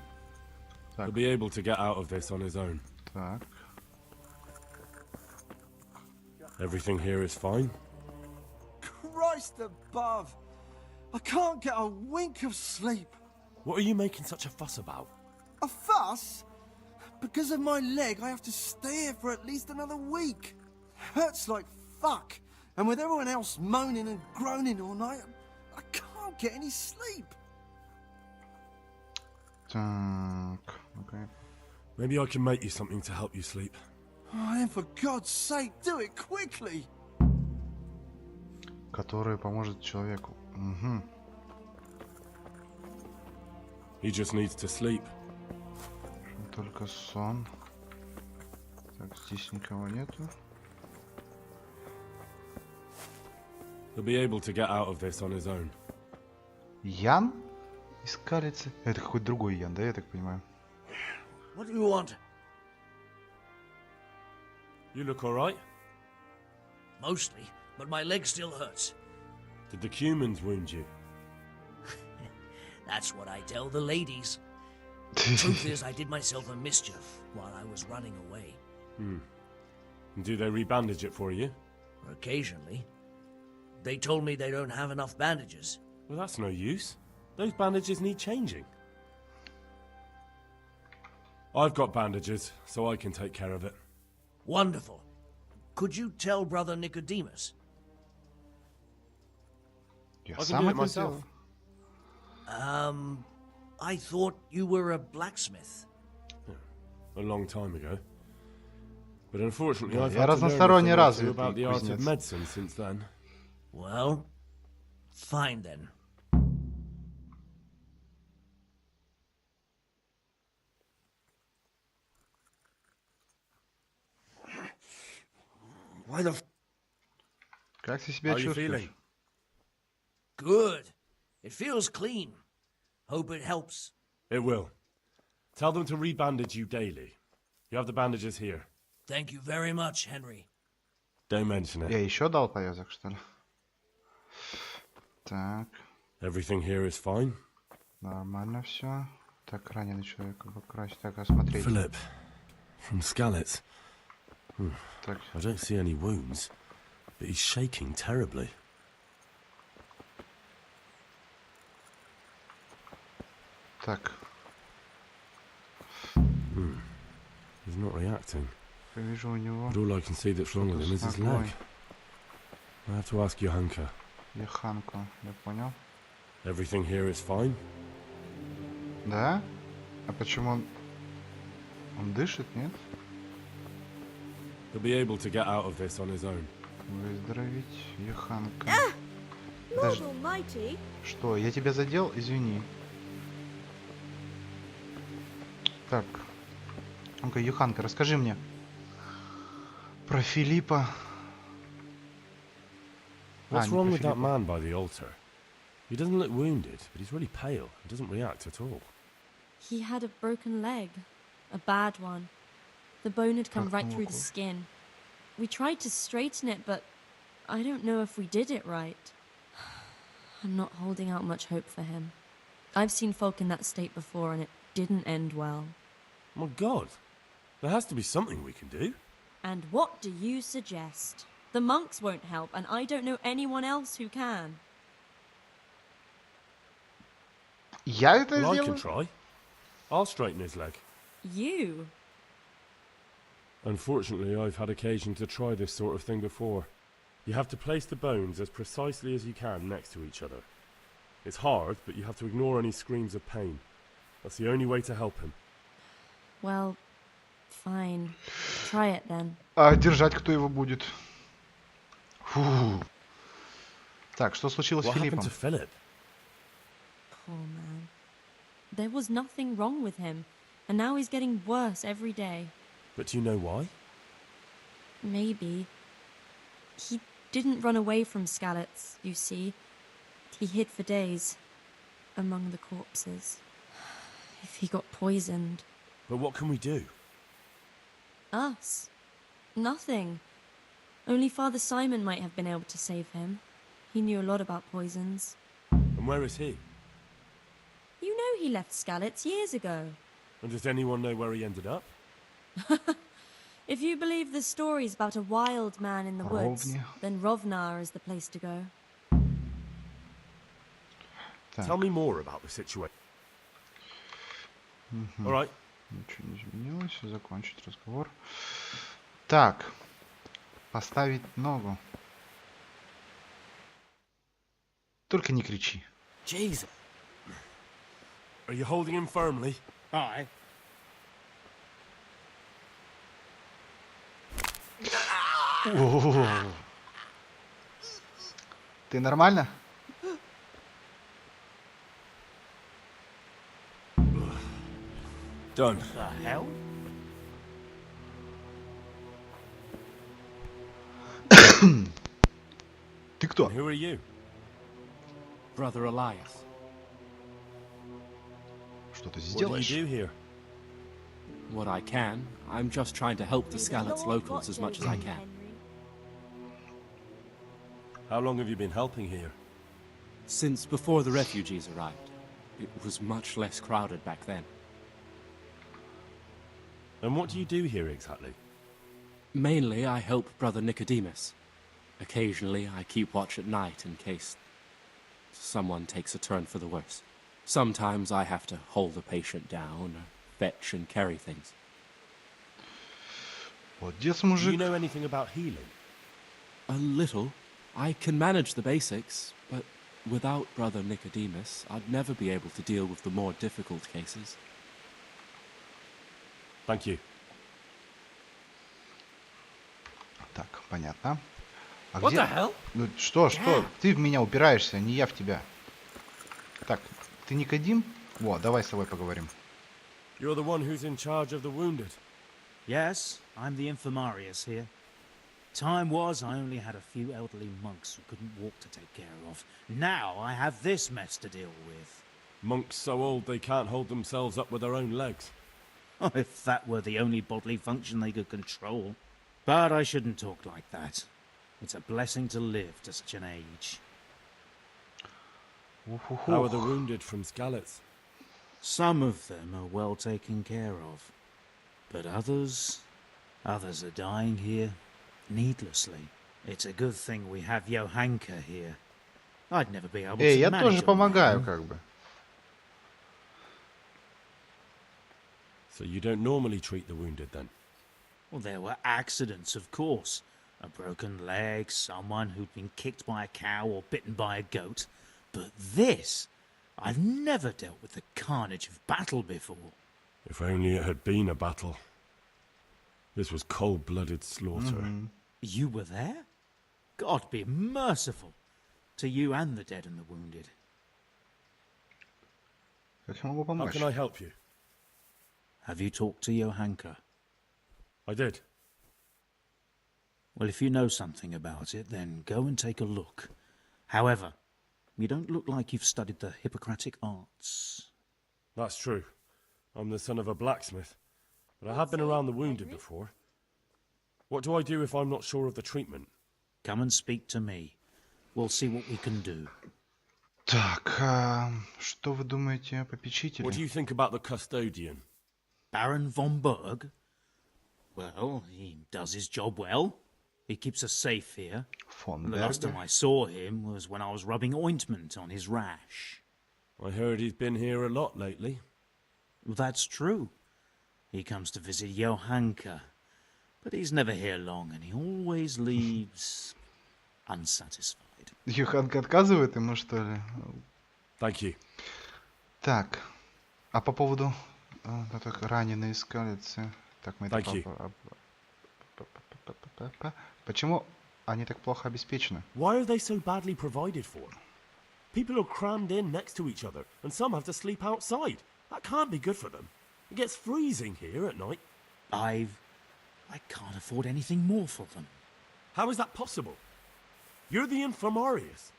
He'll be able to get out of this on his own. так. Everything here is fine. Christ above! I can't get a wink of sleep. What are you making such a fuss about? A fuss? Because of my leg, I have to stay here for at least another week. Hurts like fuck. And with everyone else moaning and groaning all night, I can't get any sleep. Так, окей. Maybe I can make you something to help you sleep. Oh, then for God's sake, do it quickly. Который поможет человеку. Угу. He just needs to sleep. Только сон. Так, здесь никого нету. He'll be able to get out of this on his own. Ян? Искалица. Это какой-то другой Ян, да, я так понимаю? What do you want? You look all right? Mostly, but my leg still hurts. Did the humans wound you? That's what I tell the ladies. Truth is, I did myself a mischief while I was running away. And do they rebandage it for you? Occasionally. They told me they don't have enough bandages. Well, that's no use. Those bandages need changing. I've got bandages, so I can take care of it. Wonderful. Could you tell Brother Nicodemus? Я I can сам do it это myself. сделаю. I thought you were a blacksmith. A long time ago. But unfortunately, Да, I've я had to learn a разносторонне thing or two развитый about the art of кузнец. medicine since then. Well, fine then. Why the Как ты себя How are you чувствуешь? feeling? Good. It feels clean. Hope it helps. It will. Tell them to rebandage you daily. You have the bandages here. Thank you very much, Henry. Don't mention it. Я еще дал повязок, что ли? Так, Everything here is fine. нормально все. Так, раненый человек покрасить. Так, осмотреть. Philip, from Skalitz. Так, I don't see any wounds, but he's shaking terribly. так. He's not reacting. Я вижу у него But all I can see that's wrong with him is his leg. I have to ask Johanka. Еханку, я понял. Everything here is fine. Да? А почему он... Он дышит, нет? He'll be able to get out of this on his own. Выздороветь, Еханка. Lord Даже... Almighty. Что, я тебя задел? Извини. Так. Ну-ка, Юханка, расскажи мне про Филиппа. What's не wrong про with that Филиппа. man by the altar? He doesn't look wounded, but he's really pale and doesn't react at all. He had a broken leg. A bad one. The bone had come Ах, right through the ну-ка. skin. We tried to straighten it, but I don't know if we did it right. I'm not holding out much hope for him. I've seen folk in that state before, and it didn't end well. My God, there has to be something we can do. And what do you suggest? The monks won't help, and I don't know anyone else who can. Я это Well, I сделаю? can try. I'll straighten his leg. You? Unfortunately, I've had occasion to try this sort of thing before. You have to place the bones as precisely as you can next to each other. It's hard, but you have to ignore any screams of pain. That's the only way to help him. Well, fine. Try it then. А держать кто его будет? Фу. Так, что случилось с What happened Филиппом? to Philip? Poor man. There was nothing wrong with him, and now he's getting worse every day. But do you know why? Maybe. He didn't run away from Skalitz, you see. He hid for days, among the corpses. If he got poisoned. But what can we do? Us? Nothing. Only Father Simon might have been able to save him. He knew a lot about poisons. And where is he? You know he left Skalitz years ago. And does anyone know where he ended up? If you believe the stories about a wild man in the woods, Ровня. then Rovnar is the place to go. Так, Tell me more about the situation. All right. ничего не изменилось. Закончить разговор. Так. Поставить ногу. Только не кричи. Jesus. Are you holding him firmly? Aye. О. Ты нормально? Done. The hell? Ты кто? And who are you? Brother Elias. Что ты здесь What do you делаешь? do here? What I can. I'm just trying to help the Skalitz locals as much as I can. How long have you been helping here? Since before the refugees arrived. It was much less crowded back then. And what do you do here exactly? Mainly, I help Brother Nicodemus. Occasionally, I keep watch at night in case someone takes a turn for the worse. Sometimes I have to hold a patient down, or fetch and carry things. Молодец, Do мужик. you know anything about healing? A little. I can manage the basics, but without Brother Nicodemus, I'd never be able to deal with the more difficult cases. Thank you. Так, понятно. А What где... the hell? Ну что? Ты в меня упираешься, не я в тебя. Так, ты Никодим? Во, давай с тобой поговорим. You're the one who's in charge of the wounded. Yes, I'm the infirmarius here. Time was I only had a few elderly monks who couldn't walk to take care of. Now I have this mess to deal with. Monks so old they can't hold themselves up with their own legs. Oh, if that were the only bodily function they could control. But I shouldn't talk like that. It's a blessing to live to such an age. How are the wounded from Skalitz? Some of them are well taken care of. But others are dying here needlessly. It's a good thing we have Johanka here. I'd never be able to я manage тоже on my помогаю, own. как бы. So you don't normally treat the wounded then? Well, there were accidents, of course. A broken leg, someone who'd been kicked by a cow or bitten by a goat. But this, I've never dealt with the carnage of battle before. If only it had been a battle. This was cold-blooded slaughter. You were there? God be merciful to you and the dead and the wounded. Как я могу How помочь? can I help you? Have you talked to Johanka? I did. Well, if you know something about it, then go and take a look. However, you don't look like you've studied the Hippocratic arts. That's true. I'm the son of a blacksmith. But I have been around the wounded before. What do I do if I'm not sure of the treatment? Come and speak to me. We'll see what we can do. Так, что вы думаете о попечителе? What do you think about the custodian? Baron von Berg? Well, he does his job well. He keeps us safe here. Von The last Berger? time I saw him was when I was rubbing ointment on his rash. I heard he's been here a lot lately. Well, that's true. He comes to visit Johanka. But he's never here long, and he always leaves unsatisfied. Юханка отказывает ему, что ли? Thank you. Так, а по поводу так, раненые скалицы. Так, мы это Thank you. Почему они так плохо обеспечены? Why are they so badly provided for? People are crammed in next to each other, and some have to sleep outside. That can't be good for them. It gets freezing here at night. I can't afford anything more for them. How is that possible? You're the infirmarius.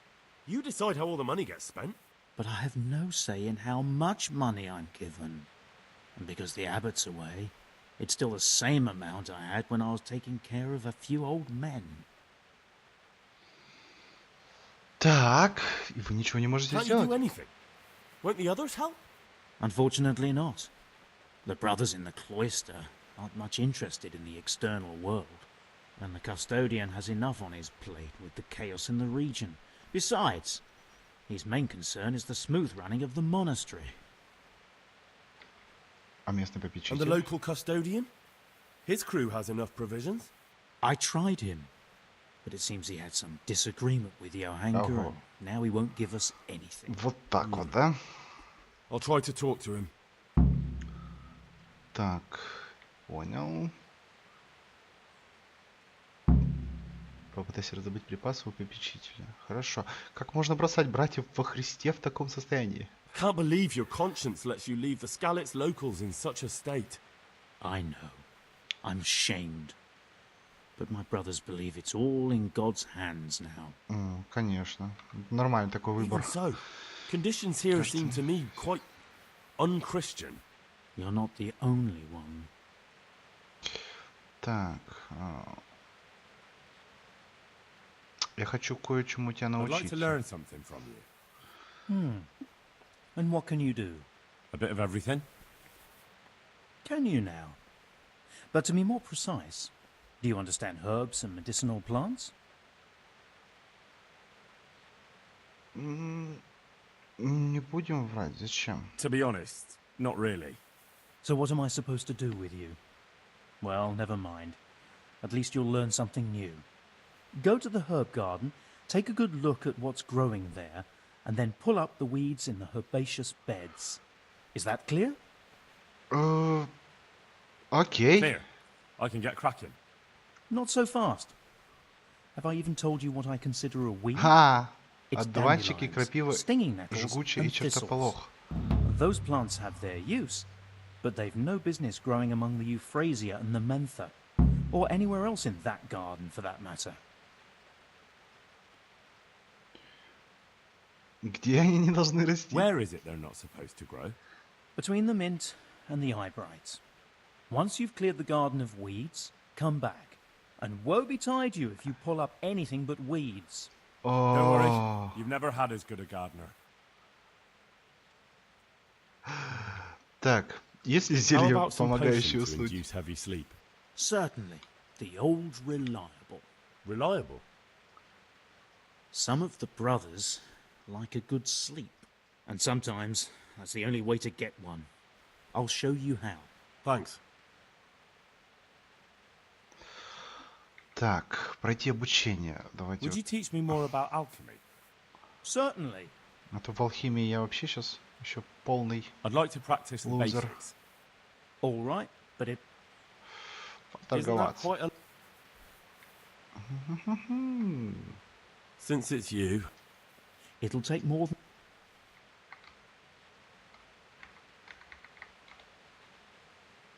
You decide how all the money gets spent. But I have no say in how much money I'm given. And because the abbot's away, it's still the same amount I had when I was taking care of a few old men. Так, и вы ничего не можете Can't you do сделать? anything? Won't the others help? Unfortunately not. The brothers in the cloister aren't much interested in the external world, and the custodian has enough on his plate with the chaos in the region. Besides, his main concern is the smooth running of the monastery. А местный And the попечитель? local custodian? His crew has enough provisions. I tried him, but it seems he had some disagreement with Johanka, Oh. and now he won't give us anything. Вот так вот, да? I'll try to talk to him. Так, понял. Попытайся раздобыть припасы у попечителя. Хорошо. Как можно бросать братьев во Христе в таком состоянии? I can't believe your conscience lets you leave the Skalitz locals in such a state. I know. I'm ashamed. But my brothers believe it's all in God's hands now. Конечно. Нормальный такой выбор. Even so, conditions here seem to me quite unchristian. You're not the only one. Так. Я хочу кое-чему тебя I'd like научить. to learn something from you. And what can you do? A bit of everything. Can you now? But to be more precise, do you understand herbs and medicinal plants? Не будем врать, зачем? To be honest, not really. So what am I supposed to do with you? Well, never mind. At least you'll learn something new. Go to the herb garden, take a good look at what's growing there, and then pull up the weeds in the herbaceous beds. Is that clear? Окей. Clear. I can get cracking. Not so fast. Have I even told you what I consider a weed? It's Одуванчики, dandelions, крапива, stinging nettles, жгучий и and thistles. чертополох. Those plants have their use, but they've no business growing among the euphrasia and the mentha. Or anywhere else in that garden, for that matter. Где они не должны расти? Where is it they're not supposed to grow? Between the mint and the eyebrights. Once you've cleared the garden of weeds, come back. And woe betide you if you pull up anything but weeds. Don't worry, you've never had as good a gardener. Так, есть ли How зелье, about some помогающее potion to уснуть? induce heavy sleep? Certainly. The old reliable. Reliable? Some of the brothers like a good sleep. And sometimes that's the only way to get one. I'll show you how. Thanks. Так, пройти обучение. Давайте. Would you teach me more about alchemy? Certainly. А то в алхимии я вообще сейчас еще полный I'd like to practice the loser. basics. All right, but it... Isn't that Торговаться. quite a... Since it's you, It'll take more than...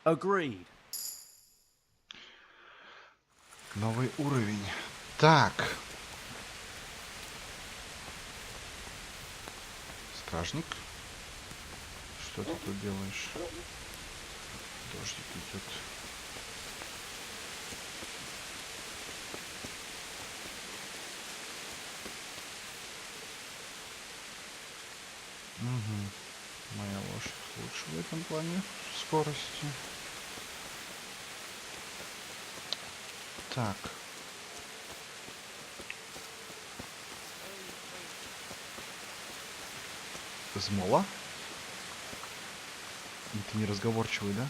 Agreed. Новый уровень. Так. Стражник. Что ты тут делаешь? Дождик идет. Угу. Моя лошадь лучше в этом плане скорости. Так. Змола? Ты неразговорчивый, да?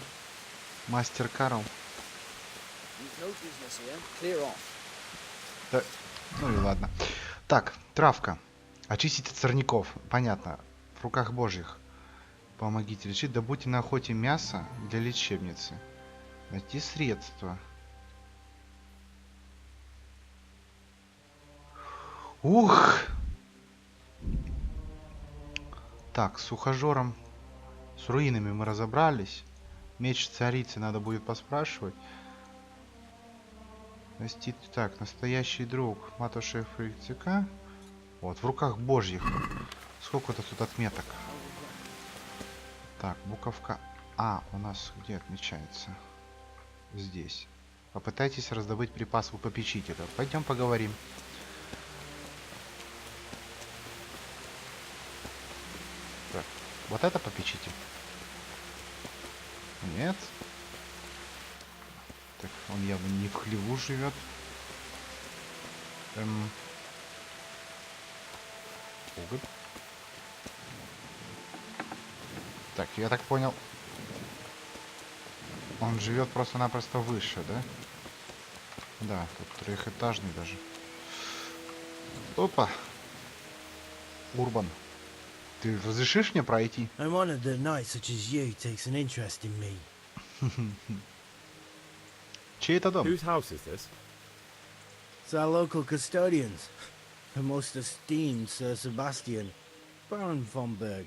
Мастер Карл. Да, ну и ладно. Так, травка. Очистить от сорняков. Понятно. В руках Божьих. Помогите лечить. Добудьте на охоте мясо для лечебницы. Найти средства. Ух! Так, с ухажером, с руинами мы разобрались. Меч царицы надо будет поспрашивать. Так, настоящий друг. Матушев ЦК. Вот, в руках Божьих. Сколько-то тут отметок. Так, буковка А у нас где отмечается? Здесь. Попытайтесь раздобыть припас у попечителя. Пойдем поговорим. Так, вот это попечитель? Нет. Так, он явно не в хлеву живет. Уголь. Так, я так понял. Он живет просто-напросто выше, да? Да, тут трехэтажный даже. Опа. Урбан. Ты разрешишь мне пройти? I'm honored that a knight such as you takes an interest in me. Чей это дом? Whose house is this? It's our local custodians. The most esteemed Sir Sebastian, Baron von Berg.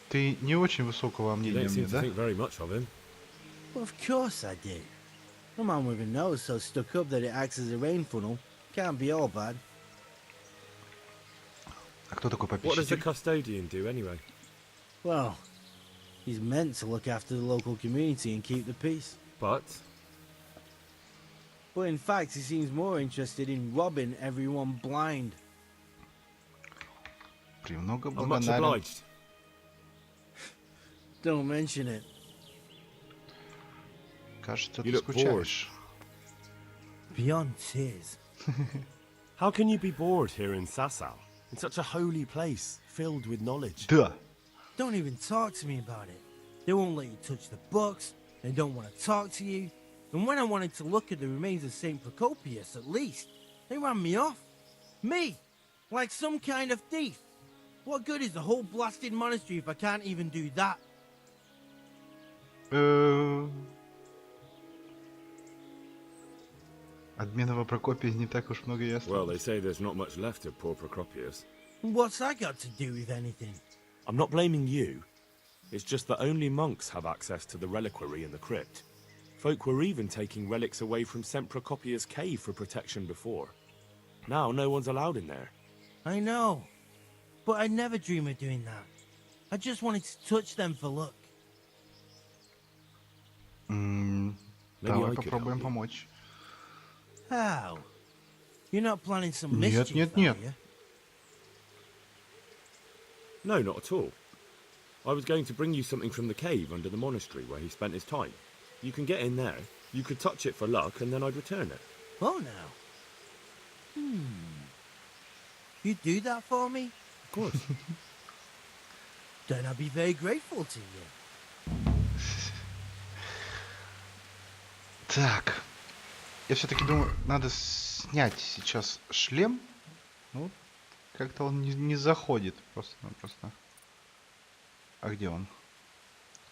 Ты не очень высокого You мнения don't мне, seem to да? think very much of him. Well, of course I do. A man with a nose so stuck up that it acts as a rain funnel can't be all bad. А кто такой What does the попечитель? custodian do anyway? Well, he's meant to look after the local community and keep the peace. But But in fact, he seems more interested in robbing everyone blind. Премного I'm much благодарен. obliged. Don't mention it. Кажется, You ты look скучаешь. Beyond tears. How can you be bored here in Sasau? In such a holy place, filled with knowledge. Да. Don't even talk to me about it. They won't let you touch the books. They don't want to talk to you. And when I wanted to look at the remains of St. Procopius, at least, they ran me off. Me! Like some kind of thief. What good is the whole blasted monastery if I can't even do that? Адменова Прокопия не так уж много и Well, they осталось. say there's not much left of poor Procopius. What's that got to do with anything? I'm not blaming you. It's just that only monks have access to the reliquary in the crypt. Folk were even taking relics away from St. Procopius Cave for protection before. Now no one's allowed in there. I know, but I'd never dream of doing that. I just wanted to touch them for luck. Давай попробуем помочь. How? You're not planning some mischief, Нет. are you? No, not at all. I was going to bring you something from the cave under the monastery where he spent his time. You can get in there, you could touch it for luck, and then I'd return it. Oh, now. You do that for me? Of course. Then I'll be very grateful to you. Так. Я все-таки думаю, надо снять сейчас шлем. Ну, как-то он не заходит. Просто. А где он?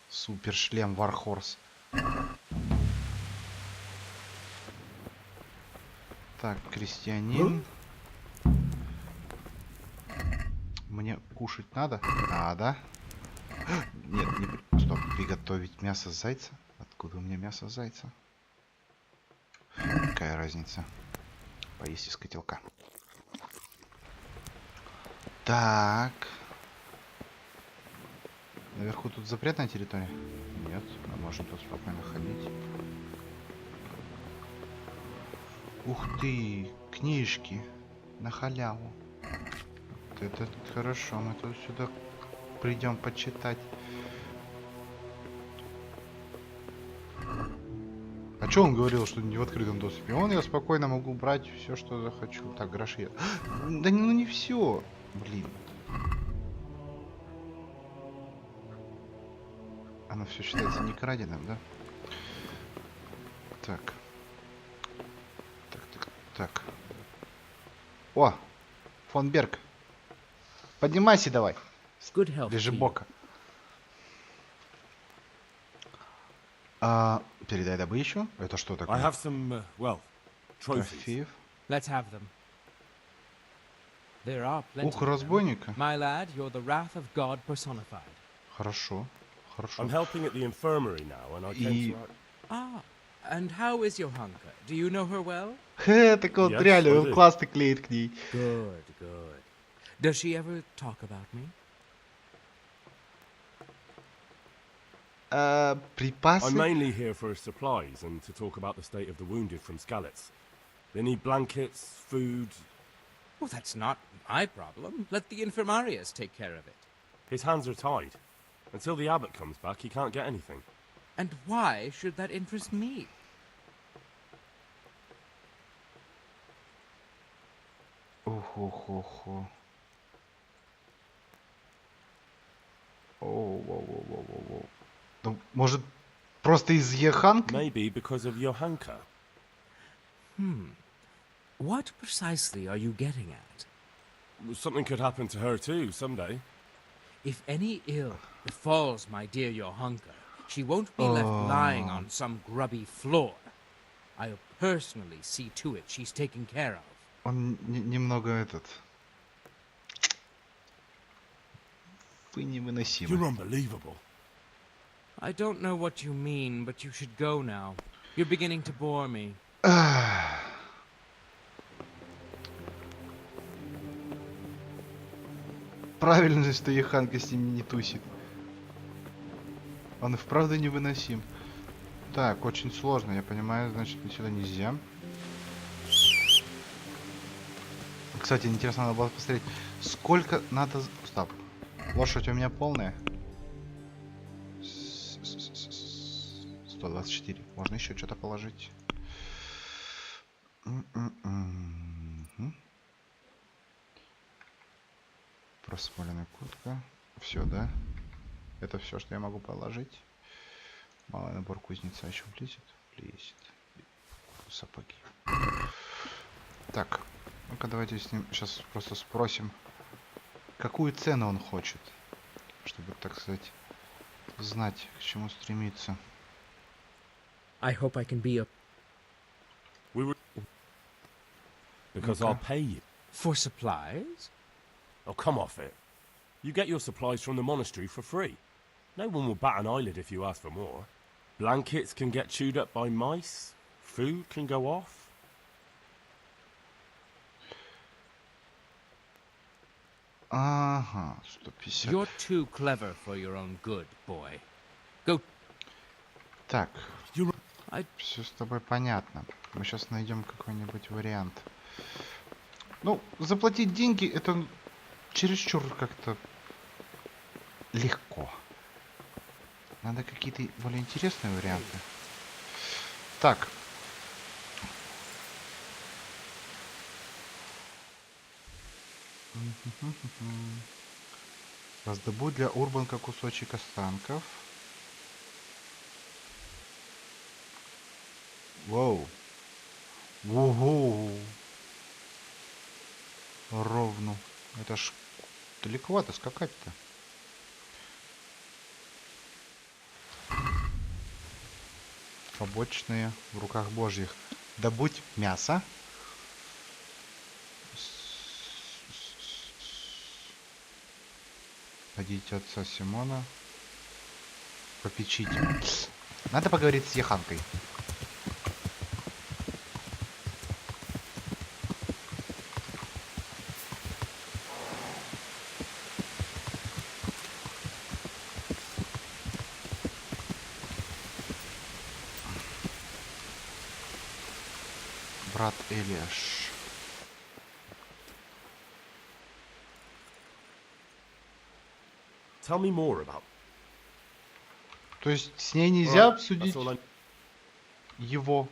Супер шлем Warhorse. Так, крестьянин. Мне кушать надо? Надо. Нет, стоп. Приготовить мясо зайца? Откуда у меня мясо зайца? Какая разница? Поесть из котелка. Так. Наверху тут запретная территория? Нет, мы можем тут спокойно ходить. Ух ты, книжки на халяву. Вот это хорошо, мы тут сюда придем почитать. А что он говорил, что не в открытом доступе? Я спокойно могу брать все, что захочу. Так, гроши. Да ну не все. Блин. Оно все считается не краденым, да? Так. Так. О! Фон Берг. Поднимайся давай. Лежебока. Передай добычу. Это что такое? I have some, trophies. Let's have them. There are plenty. Ух, разбойника. My lad, you're the wrath of God personified. Хорошо. I'm helping at the infirmary now, and I came to... Ah, and how is Johanka? Do you know her well? Так вот, реально, он классно клеит к ней. Good. Does she ever talk about me? Припасы? I'm mainly here for supplies and to talk about the state of the wounded from Skalitz. They need blankets, food... Well, that's not my problem. Let the infirmarius take care of it. His hands are tied. Until the abbot comes back, he can't get anything. And why should that interest me? Охо-хо-хо. Воу. Ну, может, просто из Еханки? Maybe because of Johanka. What precisely are you getting at? Something could happen to her too, someday. If any ill befalls my dear Johanka, she won't be left lying on some grubby floor. I'll personally see to it she's taken care of. Он немного этот... Вы невыносимы. You're unbelievable. I don't know what you mean, but you should go now. You're beginning to bore me. Правильно, что Еханка с ними не тусит. Он и вправду невыносим. Так, очень сложно, я понимаю, значит, сюда нельзя. Кстати, интересно, надо было посмотреть, сколько надо... Стоп. Лошадь у меня полная. 124. Можно еще что-то положить. Просмоленная куртка. Все, да? Это все, что я могу положить. Малый набор кузнеца еще влезет? Влезет. Сапоги. Так. Ну-ка, давайте с ним сейчас просто спросим, какую цену он хочет. Чтобы, так сказать, знать, к чему стремиться. I hope I can be a... Because I'll pay you. For supplies? Oh, come off it. You get your supplies from the monastery for free. No one will bat an eyelid if you ask for more. Blankets can get chewed up by mice. Food can go off. Ага, 150. You're too clever for your own good, boy. Go. Так, все с тобой понятно. Мы сейчас найдем какой-нибудь вариант. Ну, заплатить деньги это чересчур как-то легко. Надо какие-то более интересные варианты. Так. Раздобудь для Урбанка кусочек останков. Воу. Ого. Ровно. Это ж далековато скакать-то. Побочные в руках Божьих. Добудь мясо. Ходите отца Симона. Попечите. Надо поговорить с Яханкой. Брат Элиаш. Tell me more about. То есть с ней нельзя обсудить его.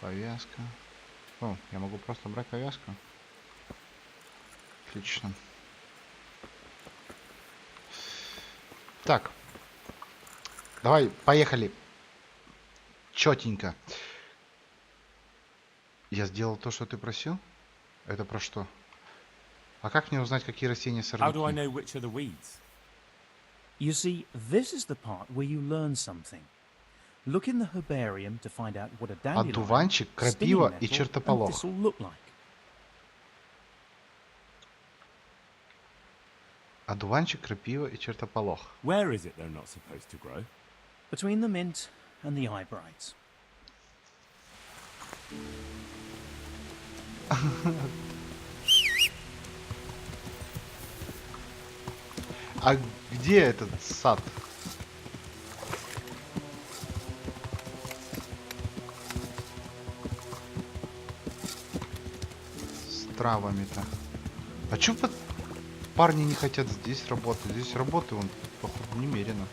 Повязка. О, я могу просто брать повязку. Отлично. Так. Давай, поехали. Чётенько. Я сделал то, что ты просил? Это про что? А как мне узнать, какие растения сорняки? How do I know which are the weeds? You see, this is the part where you learn something. Look in the herbarium to find out what a dandelion, Одуванчик, крапива и чертополох. look like. Одуванчик, крапива и чертополох. Where is it they're not supposed to grow? Between the mint and the eyebrights. А где этот сад? С травами-то. А чё парни не хотят здесь работать? Здесь работы, вон, походу, немерено.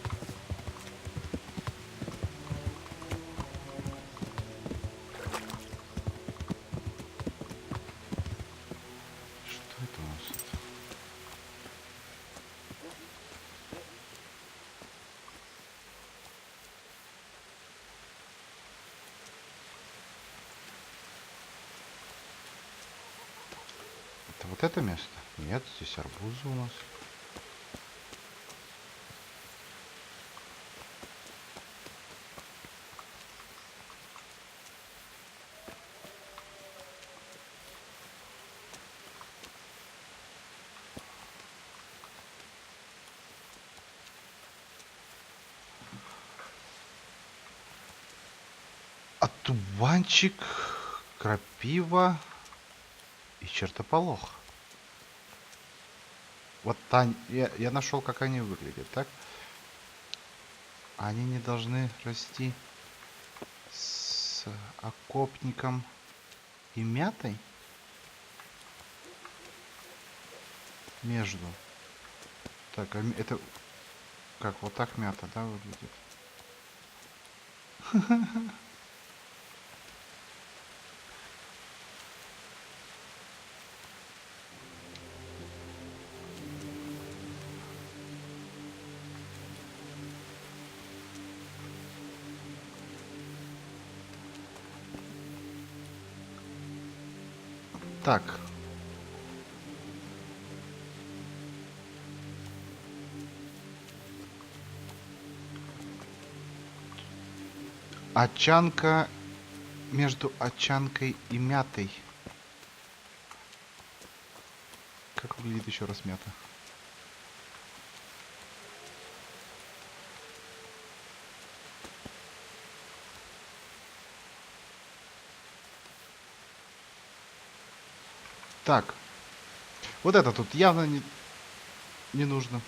Вот это место? Нет, здесь арбузы у нас. Одуванчик, крапива и чертополох. Вот я нашел, как они выглядят, так? Они не должны расти с окопником и мятой между. Так, а это как вот так мята, да, выглядит? Так. Очанка между очанкой и мятой. Как выглядит еще раз мята? Так. Вот это тут явно не нужно.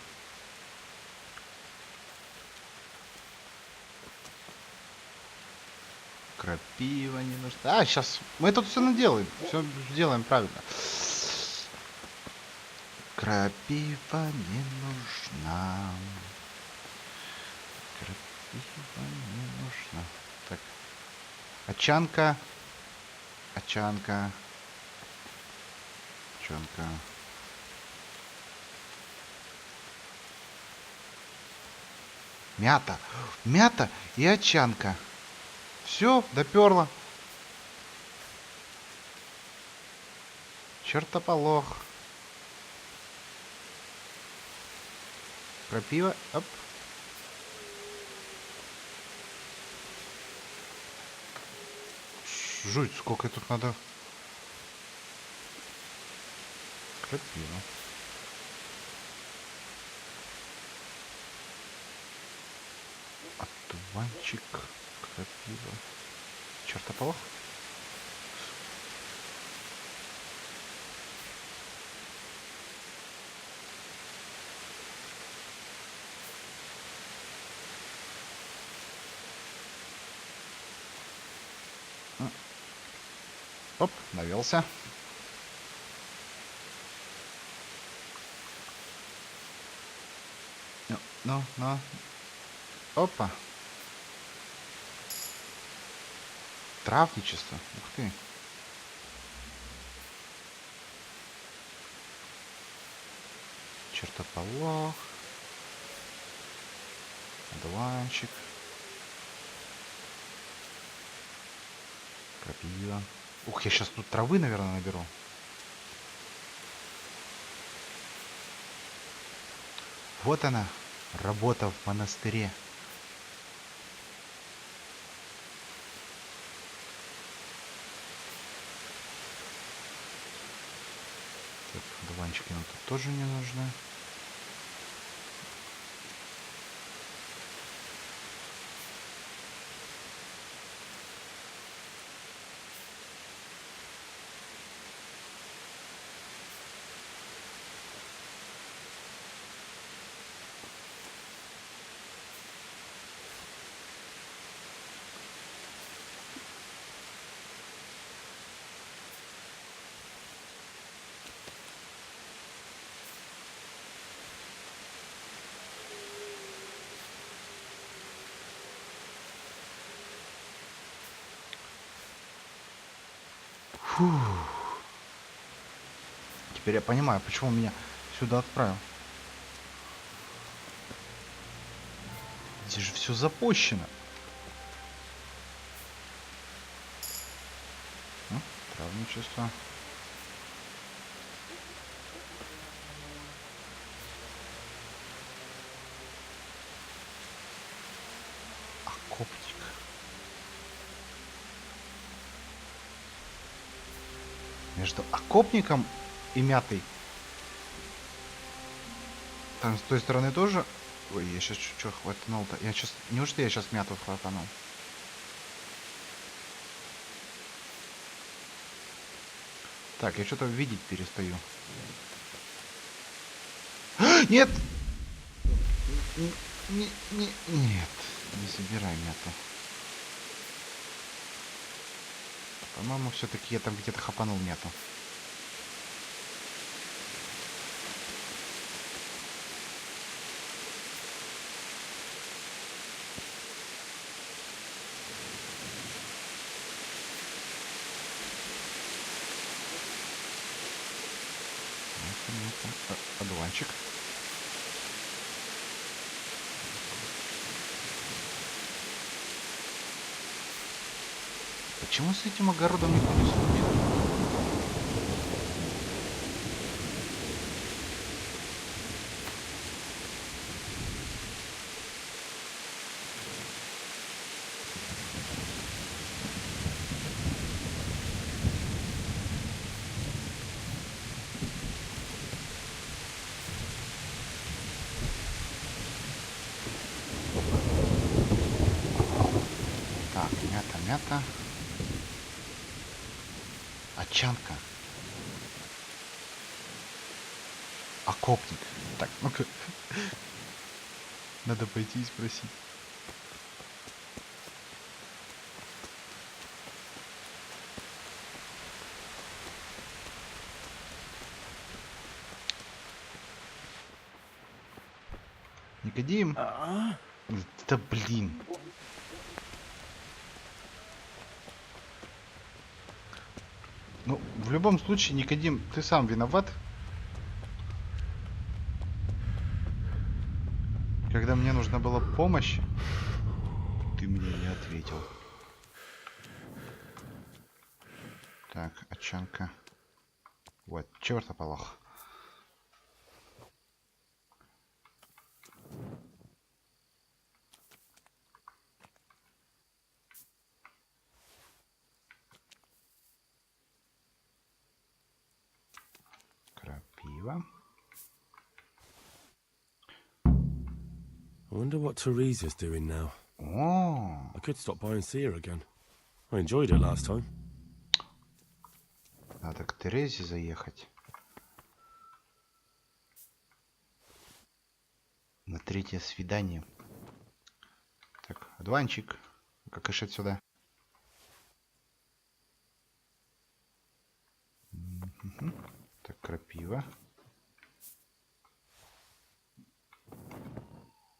Крапива не нужно. А, сейчас мы тут все наделаем. Все сделаем правильно. Крапива не нужна. Крапива не нужна. Так. Очанка. Очанка. Очанка. Мята. Мята и очанка. Все, доперла. Чертополох. Крапива. Оп. Жуть, сколько тут надо. Крапива. Одуванчик. Крапива. Чертополох. Оп, навелся. Ну. Опа. Травничество. Ух ты. Чертополох. Одуванчик. Крапива. Ух, я сейчас тут травы, наверное, наберу. Вот она, работа в монастыре. Так, одуванчики нам тут тоже не нужны. Фух. Теперь я понимаю, почему меня сюда отправил. Здесь же все запущено. Травничество. Окопник. Между окопником и мятой. Там с той стороны тоже. Ой, я сейчас что хватанул-то? Я сейчас. Неужели я сейчас мяту хватанул? Так, я что-то видеть перестаю. Нет! Нет, не собирай мяту. По-моему, все-таки я там где-то хапанул мяту. Одуванчик. Почему с этим огородом никто не случится? Так, мята. Очанка. Окопник. Так, ну-ка. Надо пойти и спросить. Никодим? Да блин. Ну, в любом случае, Никодим, ты сам виноват. Когда мне нужна была помощь, ты мне не ответил. Так, очанка. Вот, чертополох. Крапива. I wonder what Teresa's doing now. Oh. I could stop by and see her again. I enjoyed it last time. Надо к Терезе заехать. На третье свидание. Так, одуванчик. Как ишь отсюда? Так, крапива.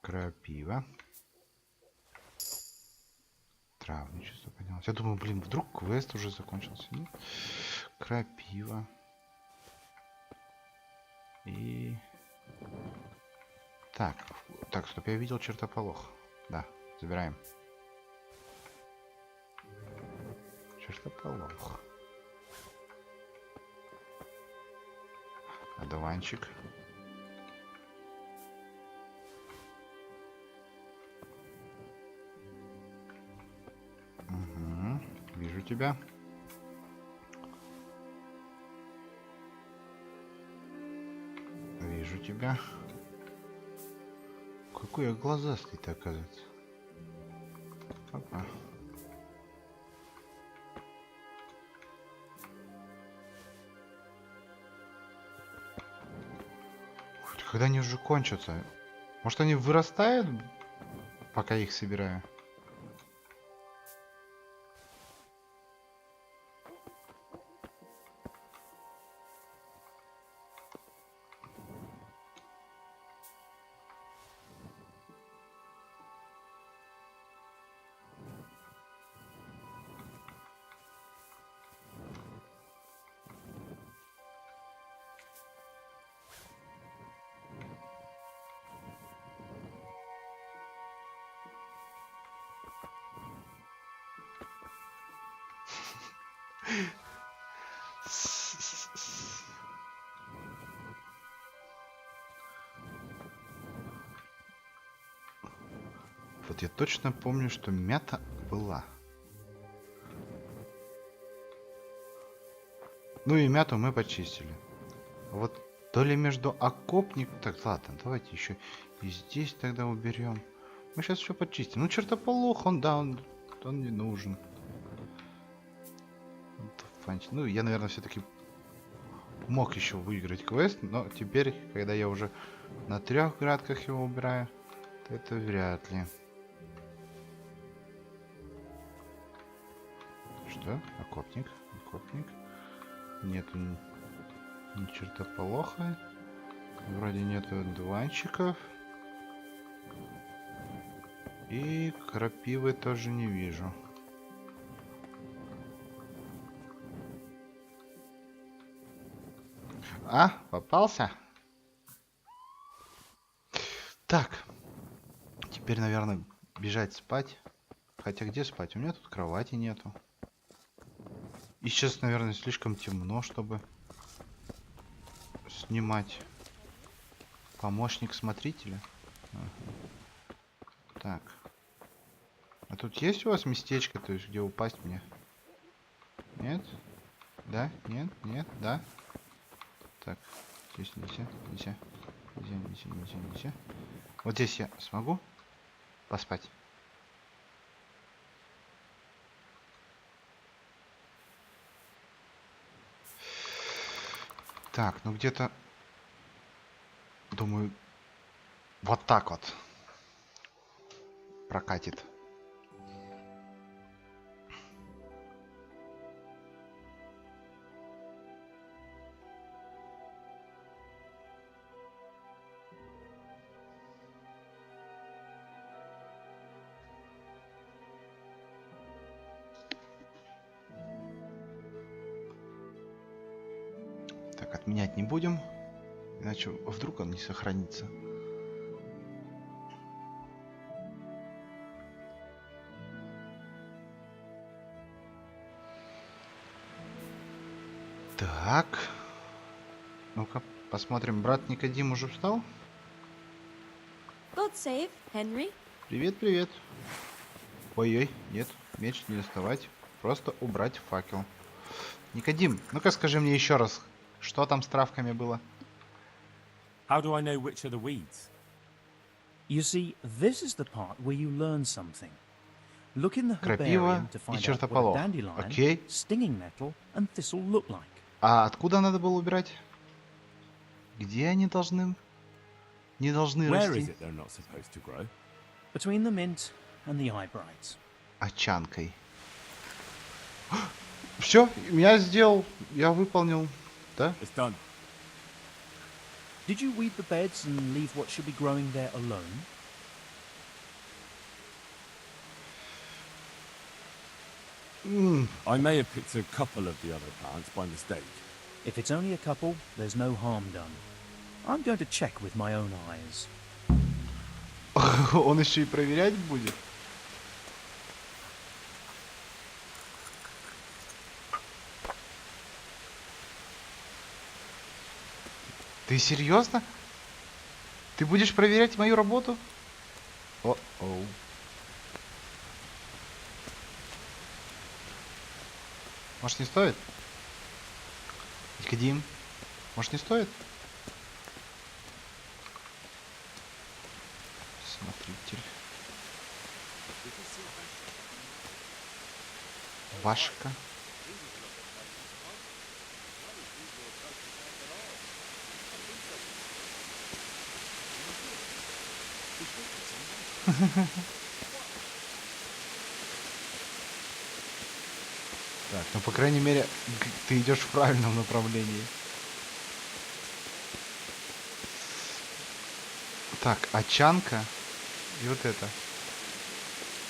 Крапива. Травничество поднялось. Я думаю, блин, вдруг квест уже закончился. Нет? Крапива. И... Так, стоп, я видел чертополох. Да, забираем. Чертополох. Одуванчик. Угу, вижу тебя. Вижу тебя. Какой я глазастый-то, оказывается. Опа. Когда они уже кончатся? Может, они вырастают, пока их собираю? Вот я точно помню, что мята была. Ну и мяту мы почистили. Вот то ли между окопником... Так, ладно, давайте еще и здесь тогда уберем. Мы сейчас еще почистим. Ну, чертополох, он не нужен. Ну, я, наверное, все-таки мог еще выиграть квест, но теперь, когда я уже на 3 градках его убираю, то это вряд ли. Что? Окопник. Нету ни чертополоха. Вроде нету одуванчиков. И крапивы тоже не вижу. А, попался? Так. Теперь, наверное, бежать спать. Хотя где спать? У меня тут кровати нету. И сейчас, наверное, слишком темно, чтобы снимать. Помощник смотрителя. Так. А тут есть у вас местечко, то есть где упасть мне? Нет? Да? Нет? Нет? Да? Так. Здесь нельзя. Нельзя. Вот здесь я смогу поспать? Так, ну где-то Думаю, вот так вот прокатит. Так, отменять не будем, иначе вдруг он не сохранится. Так. Ну-ка, посмотрим. Брат Никодим уже встал? God save, Henry. Привет, привет. Ой-ой, нет, меч не доставать. Просто убрать факел. Никодим, ну-ка скажи мне еще раз, что там с травками было? How do I know which are the weeds? You see, this is the part where you learn something. Look in the Крапива herbarium to и find out what a чертополох. dandelion, Окей. stinging nettle, and thistle look like. А откуда надо было убирать? Где они должны... Не должны Where расти? is it they're not supposed to grow? Between the mint and the eyebrights. Очанкой. Все, я сделал, я выполнил, да? It's done. Did you weed the beds and leave what should be growing there alone? I may have picked a couple of the other plants by mistake. If it's only a couple, there's no harm done. I'm going to check with my own eyes. Он еще и проверять будет? Ты серьезно? Ты будешь проверять мою работу? О-оу. Может, не стоит? Никодим, может, не стоит? Смотритель. Вашка. Так, ну по крайней мере, ты идешь в правильном направлении. Так, очанка и вот это.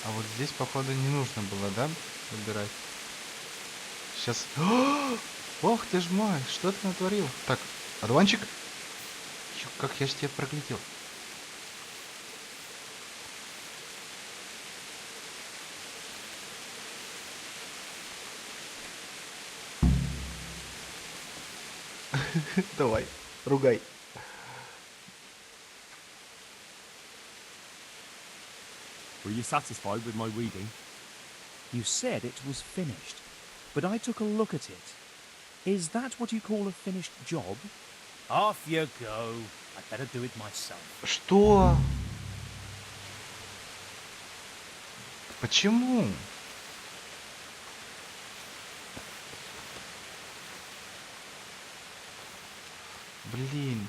А вот здесь, походу, не нужно было, да, выбирать? Сейчас... Ох ты ж мой, что ты натворил? Так, одуванчик? Чё, как я ж тебя проглядел. Давай, ругай. Were you satisfied with my weeding? You said it was finished, but I took a look at it. Is that what you call a finished job? Off you go. I'd better do it myself. Что? Почему? Блин.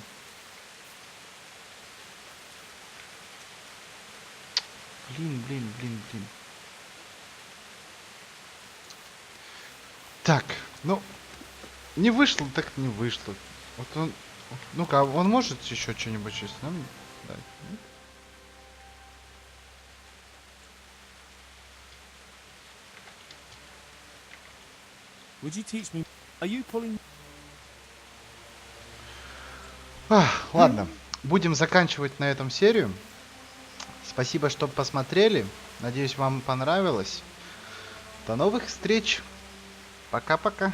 Блин. Так, ну, не вышло, так не вышло. Вот он, ну-ка, он может еще что-нибудь сейчас нам дать? Would you teach me? Are you pulling? Ладно, будем заканчивать на этом серию. Спасибо, что посмотрели. Надеюсь, вам понравилось. До новых встреч. Пока-пока.